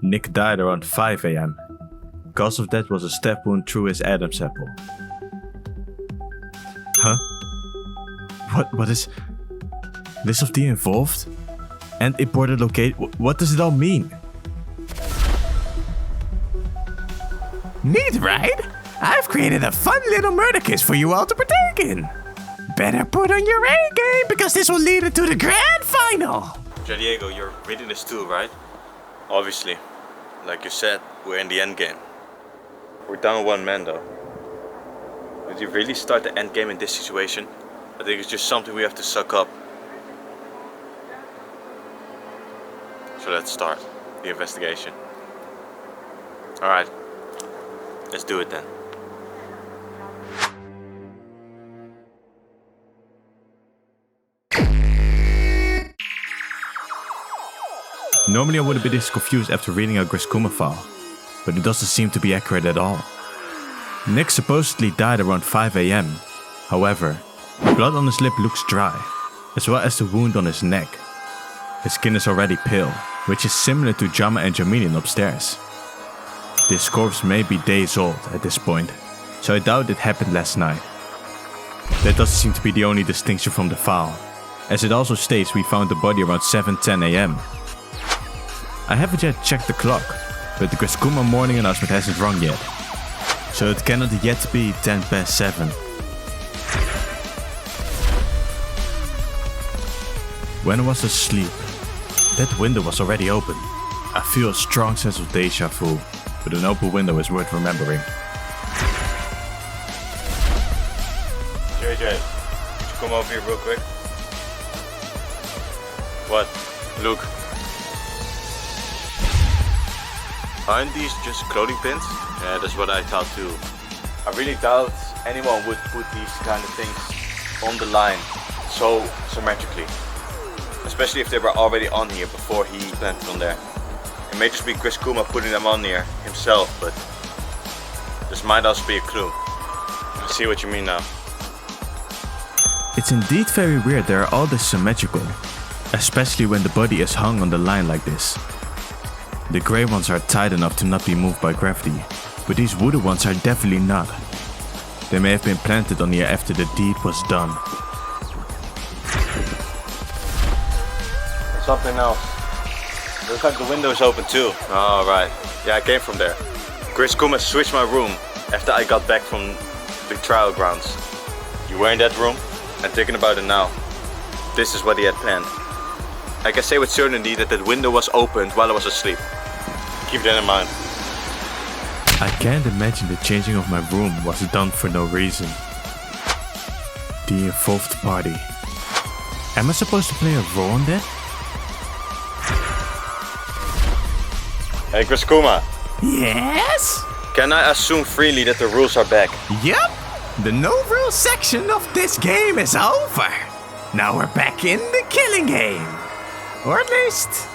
Nick died around 5 a.m. Cause of death was a stab wound through his Adam's apple. Huh? What is... List of the involved? And imported locate... What does it all mean? Neat, right? I've created a fun little murder case for you all to partake in. Better put on your A game, because this will lead into the grand final. Diego, you're reading this too, right? Obviously. Like you said, we're in the end game. We're down one man though. Did you really start the end game in this situation? I think it's just something we have to suck up. So let's start the investigation. Alright, let's do it then. Normally I wouldn't be this confused after reading a Kuma file, but it doesn't seem to be accurate at all. Nick supposedly died around 5 a.m. However, blood on his lip looks dry, as well as the wound on his neck. His skin is already pale, which is similar to Jama and Jamilian upstairs. This corpse may be days old at this point, so I doubt it happened last night. That doesn't seem to be the only distinction from the file, as it also states we found the body around 7:10 a.m. I haven't yet checked the clock, but the Kuma morning announcement hasn't rung yet, so it cannot yet be 7:10. When I was asleep, that window was already open. I feel a strong sense of deja vu, but an open window is worth remembering. JJ, could you come over here real quick? What? Look. Aren't these just clothing pins? Yeah, that's what I thought too. I really doubt anyone would put these kind of things on the line so symmetrically. Especially if they were already on here before he planted on there. It may just be Kuma putting them on here himself, but this might also be a clue. I see what you mean now. It's indeed very weird they are all this symmetrical, especially when the body is hung on the line like this. The grey ones are tight enough to not be moved by gravity, but these wooden ones are definitely not. They may have been planted on here after the deed was done. Something else. Looks like the window is open too. Oh, right. Yeah, I came from there. Kuma switched my room after I got back from the trial grounds. You were in that room? I'm thinking about it now. This is what he had planned. I can say with certainty that that window was opened while I was asleep. Keep that in mind. I can't imagine the changing of my room was done for no reason. The involved party. Am I supposed to play a role in that? Hey Kuma. Yes? Can I assume freely that the rules are back? Yep. The no rules section of this game is over. Now we're back in the killing game. Or at least,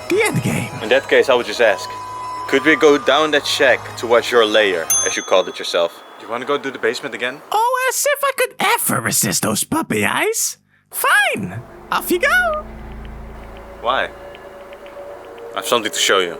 the end game. In that case, I would just ask. Could we go down that shack towards your lair, as you called it yourself? You want to go to the basement again? Oh, as if I could ever resist those puppy eyes. Fine. Off you go. Why? I have something to show you.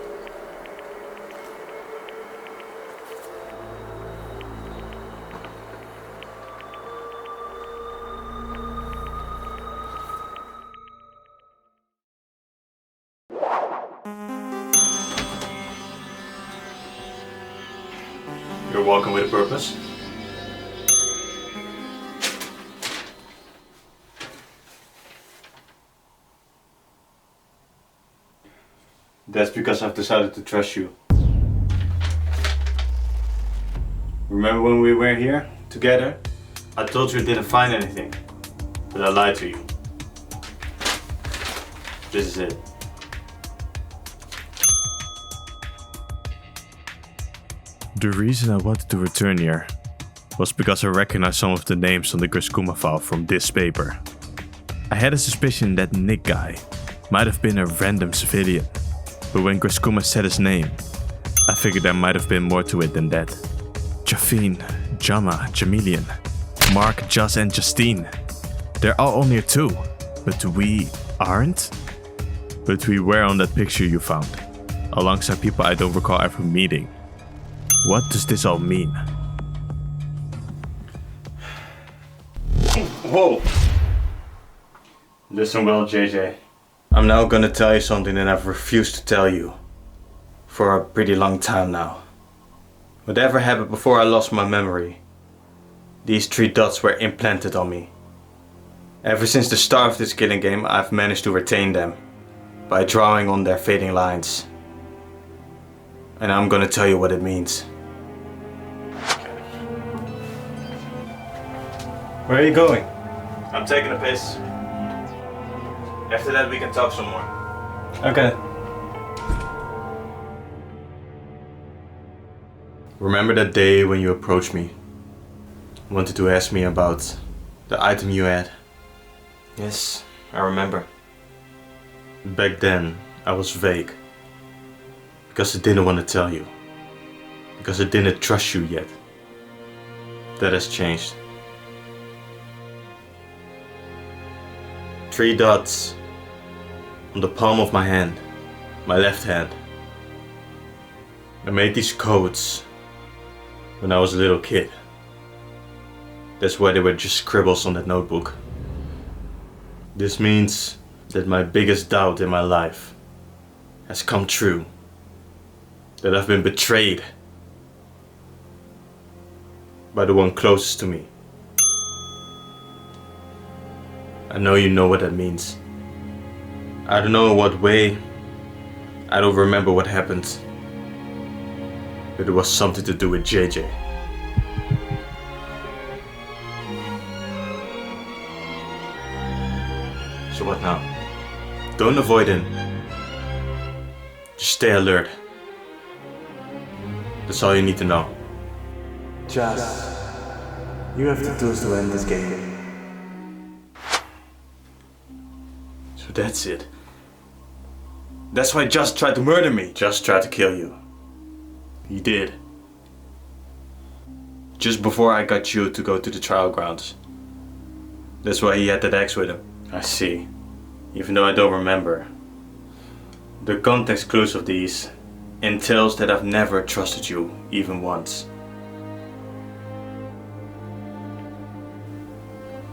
You're walking with a purpose? That's because I've decided to trust you. Remember when we were here together? I told you I didn't find anything, but I lied to you. This is it. The reason I wanted to return here was because I recognized some of the names on the Graskuma file from this paper. I had a suspicion that Nick guy might have been a random civilian, but when Graskuma said his name, I figured there might have been more to it than that. Jafine, Jama, Jamilian, Mark, Jas and Justine. They're all on here too, but we aren't? But we were on that picture you found, alongside people I don't recall ever meeting. What does this all mean? Whoa! Listen well, JJ. I'm now gonna tell you something that I've refused to tell you for a pretty long time now. Whatever happened before I lost my memory, these 3 dots were implanted on me. Ever since the start of this killing game, I've managed to retain them by drawing on their fading lines. And I'm gonna tell you what it means. Where are you going? I'm taking a piss. After that we can talk some more. Okay. Remember that day when you approached me? Wanted to ask me about the item you had? Yes, I remember. Back then, I was vague. Because I didn't want to tell you. Because I didn't trust you yet. That has changed. 3 dots on the palm of my hand, my left hand. I made these codes when I was a little kid. That's why they were just scribbles on that notebook. This means that my biggest doubt in my life has come true. That I've been betrayed by the one closest to me. I know you know what that means. I don't know in what way. I don't remember what happened. But it was something to do with JJ. So what now? Don't avoid him. Just stay alert. That's all you need to know. Just, you have the tools to end this game. So that's it. That's why Just tried to murder me. Just tried to kill you. He did. Just before I got you to go to the trial grounds. That's why he had that axe with him. I see. Even though I don't remember. The context clues of these entails that I've never trusted you, even once.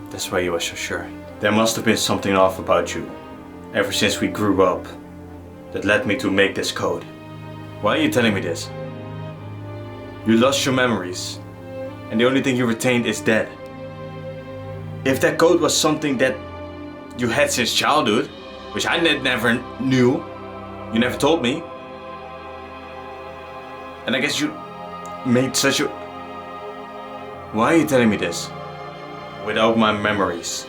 That's why you were so sure. There must have been something off about you, ever since we grew up, that led me to make this code. Why are you telling me this? You lost your memories, and the only thing you retained is dead. If that code was something that you had since childhood, which I never knew, you never told me, and I guess you made such a... Why are you telling me this? Without my memories,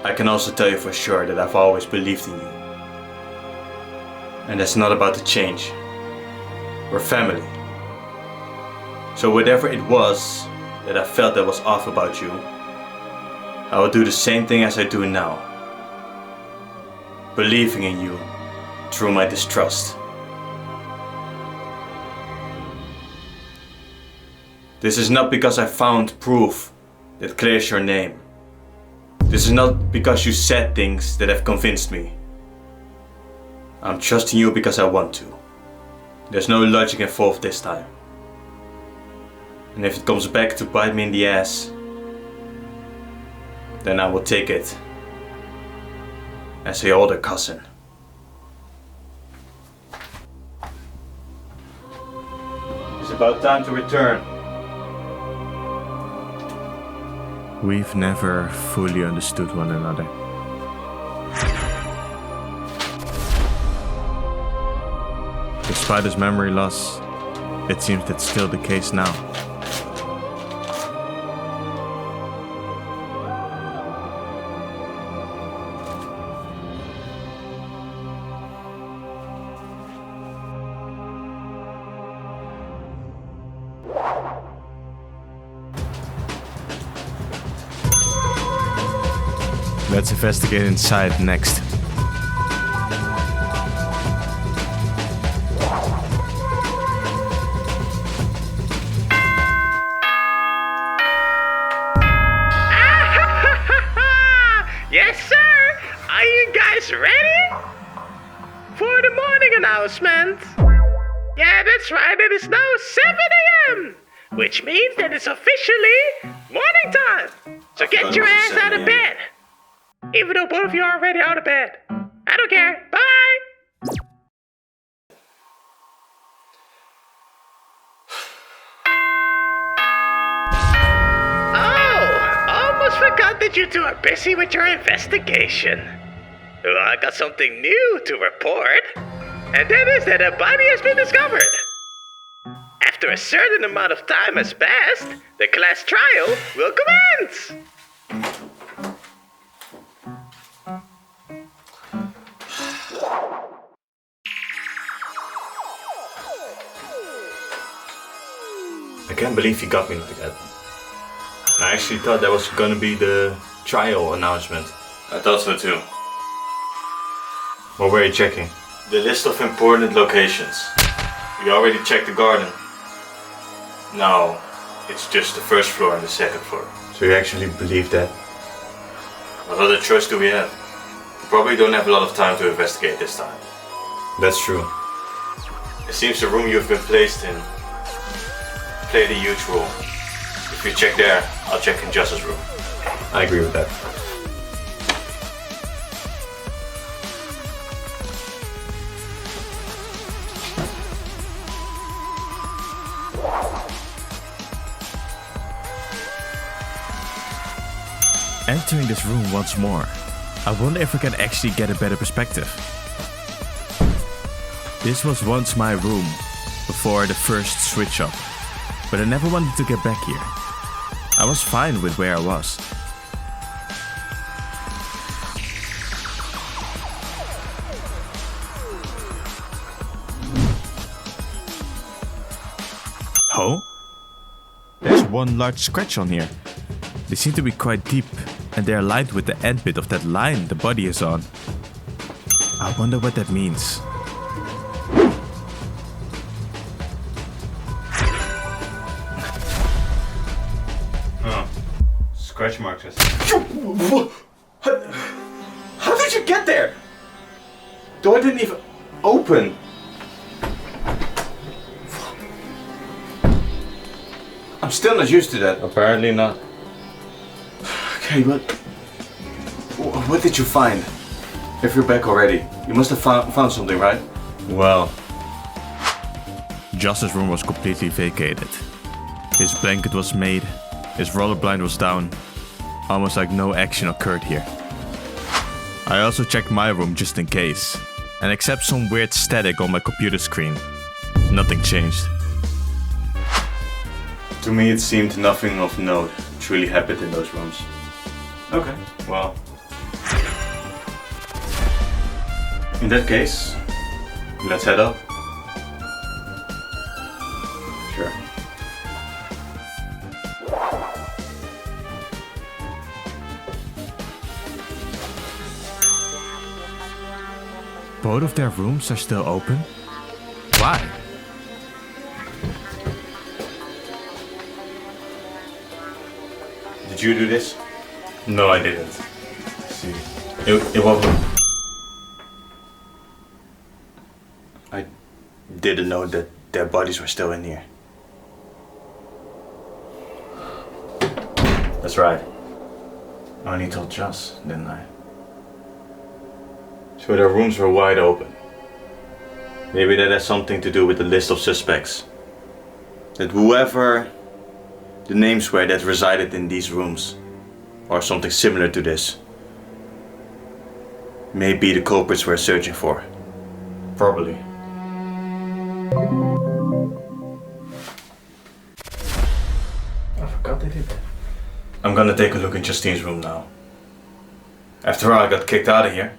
I can also tell you for sure that I've always believed in you. And that's not about to change. We're family. So whatever it was that I felt that was off about you, I will do the same thing as I do now. Believing in you through my distrust. This is not because I found proof that clears your name. This is not because you said things that have convinced me. I'm trusting you because I want to. There's no logic involved this time. And if it comes back to bite me in the ass, then I will take it as a older cousin. It's about time to return. We've never fully understood one another. Despite his memory loss, it seems that's still the case now. Let's investigate inside next. Yes, sir! Are you guys ready? For the morning announcement. Yeah, that's right, it is now 7 a.m. Which means that it's officially morning time. So get your ass out of bed. Even though both of you are already out of bed. I don't care. Bye! Forgot that you two are busy with your investigation. Well, I got something new to report, and that is that a body has been discovered. After a certain amount of time has passed, the class trial will commence. I can't believe you got me like that. I actually thought that was gonna be the trial announcement. I thought so too. What were you checking? The list of important locations. You already checked the garden? No, it's just the first floor and the second floor. So you actually believe that? What other choice do we have? We probably don't have a lot of time to investigate this time. That's true. It seems the room you've been placed in played a huge role. If you check there, I'll check in Justice's room. I agree with that. Entering this room once more, I wonder if I can actually get a better perspective. This was once my room, before the first switch up, but I never wanted to get back here. I was fine with where I was. Oh? There's one large scratch on here. They seem to be quite deep, and they are lined with the end bit of that line the body is on. I wonder what that means. Scratch marks. How did you get there? Door didn't even open. I'm still not used to that. Apparently not. Okay, but what did you find? If you're back already, you must have found something, right? Well, Justice's room was completely vacated. His blanket was made, his roller blind was down, almost like no action occurred here. I also checked my room just in case, and except some weird static on my computer screen, nothing changed. To me it seemed nothing of note truly happened in those rooms. Okay, well. In that case, let's head up. Sure. Both of their rooms are still open? Why? Did you do this? No, I didn't. See, it wasn't. I didn't know that their bodies were still in here. That's right. I only told Joss, didn't I? So their rooms were wide open. Maybe that has something to do with the list of suspects. That whoever the names were that resided in these rooms, or something similar to this, may be the culprits we're searching for. Probably. I forgot they did that. I'm gonna take a look in Justine's room now. After all, I got kicked out of here.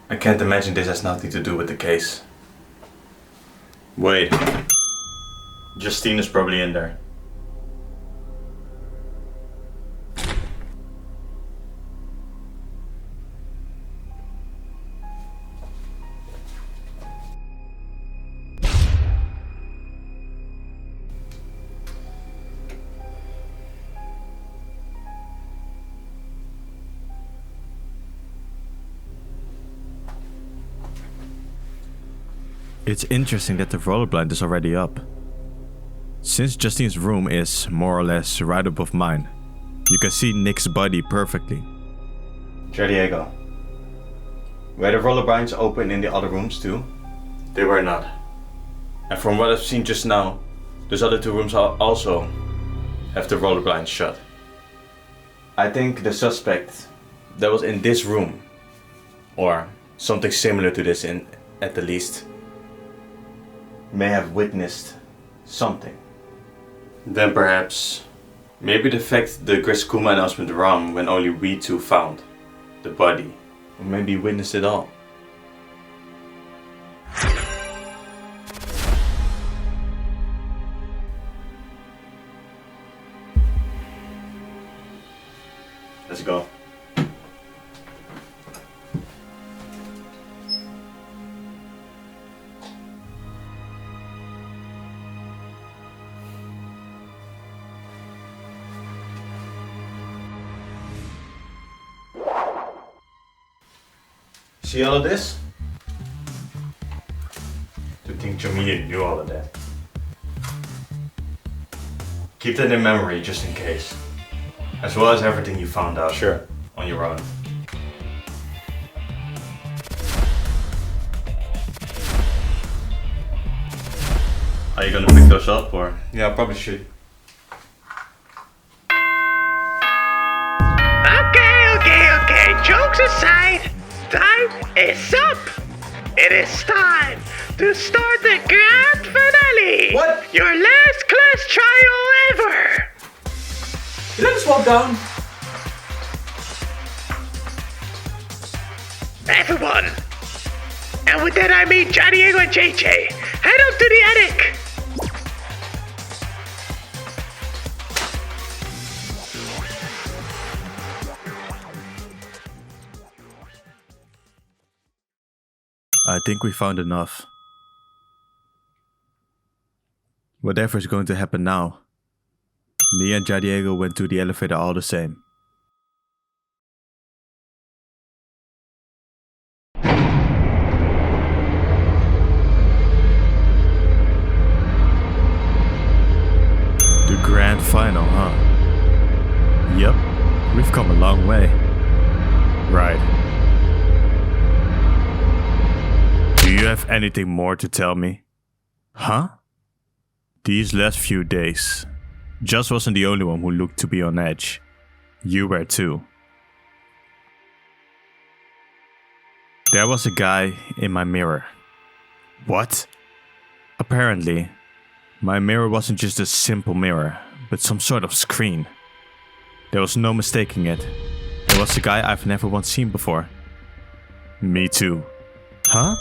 I can't imagine this has nothing to do with the case. Wait. Justine is probably in there. It's interesting that the roller blind is already up. Since Justine's room is more or less right above mine, you can see Nick's body perfectly. JayDiego, were the roller blinds open in the other rooms too? They were not. And from what I've seen just now, those other two rooms also have the roller blinds shut. I think the suspect that was in this room, or something similar to this at the least, may have witnessed something. Then perhaps, maybe the fact the Griskuma announcement wrong when only we two found the body, or maybe witnessed it all. Let's go. See all of this? To think Jamila knew all of that. Keep that in memory just in case. As well as everything you found out. Sure. On your own. Are you gonna pick those up or? Yeah, I probably should. Okay. Jokes aside, time is up. It is time to start the grand finale. What? Your last class trial ever. Let us walk down. Everyone. And with that I mean JayDiego and JJ. Head up to the attic. I think we found enough. Whatever is going to happen now, me and JayDiego went to the elevator all the same. The grand final, huh? Yup, we've come a long way. Right. Do you have anything more to tell me? Huh? These last few days, Just wasn't the only one who looked to be on edge. You were too. There was a guy in my mirror. What? Apparently, my mirror wasn't just a simple mirror, but some sort of screen. There was no mistaking it. It was a guy I've never once seen before. Me too. Huh?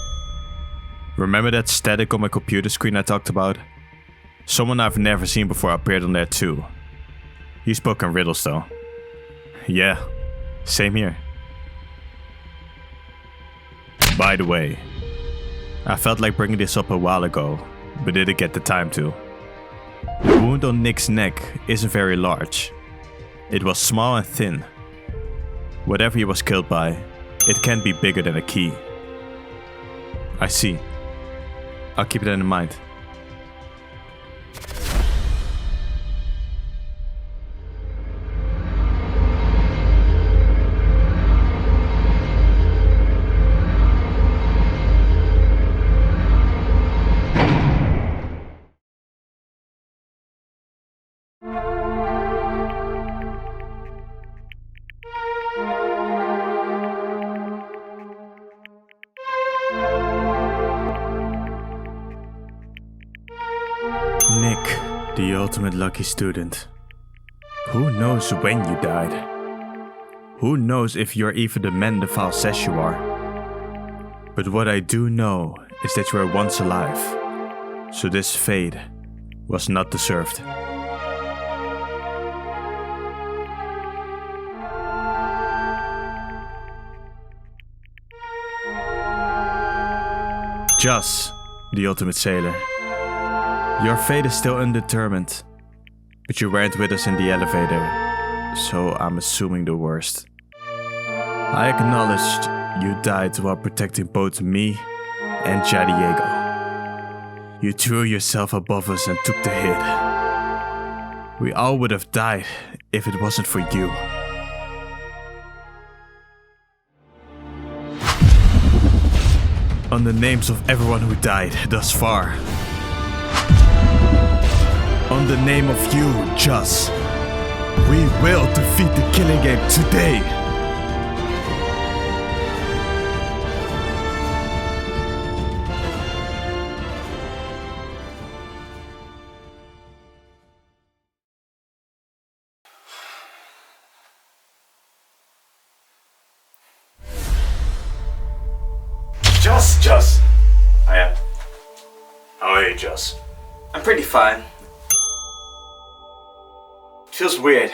Remember that static on my computer screen I talked about? Someone I've never seen before appeared on there too. He spoke in riddles though. Yeah, same here. By the way, I felt like bringing this up a while ago, but didn't get the time to. The wound on Nick's neck isn't very large. It was small and thin. Whatever he was killed by, it can't be bigger than a key. I see. I'll keep that in mind. Nick, the ultimate lucky student. Who knows when you died? Who knows if you're even the man the file says you are? But what I do know is that you were once alive, so this fate was not deserved. Just the ultimate sailor. Your fate is still undetermined, but you weren't with us in the elevator, so I'm assuming the worst. I acknowledged you died while protecting both me and JayDiego. You threw yourself above us and took the hit. We all would have died if it wasn't for you. On the names of everyone who died thus far. On the name of you, Just. We will defeat the killing game today. Just. I am. How are you, Just? I'm pretty fine. It feels weird.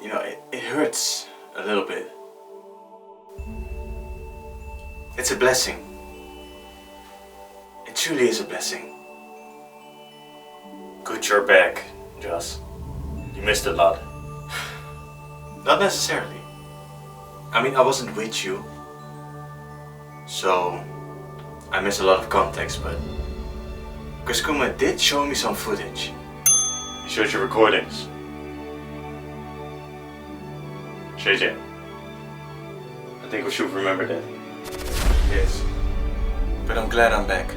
You know, it hurts a little bit. It's a blessing. It truly is a blessing. Good you're back, Just. You missed a lot. Not necessarily. I mean, I wasn't with you. So, I miss a lot of context, but Griscuma did show me some footage. He showed you recordings. JayJan, I think we should remember that. Yes. But I'm glad I'm back.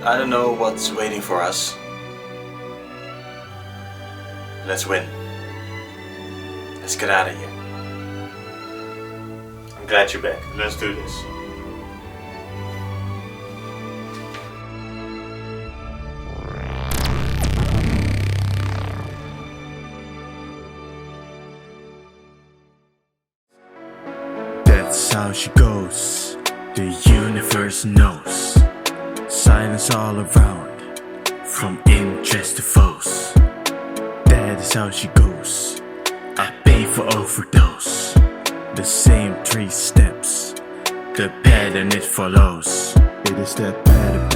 I don't know what's waiting for us. Let's win. Let's get out of here. I'm glad you're back. Let's do this. That's how she goes. The universe knows. Silence all around, from interest to foes. That is how she goes. I pay for overdose. The same 3 steps, the pattern it follows. It is that pattern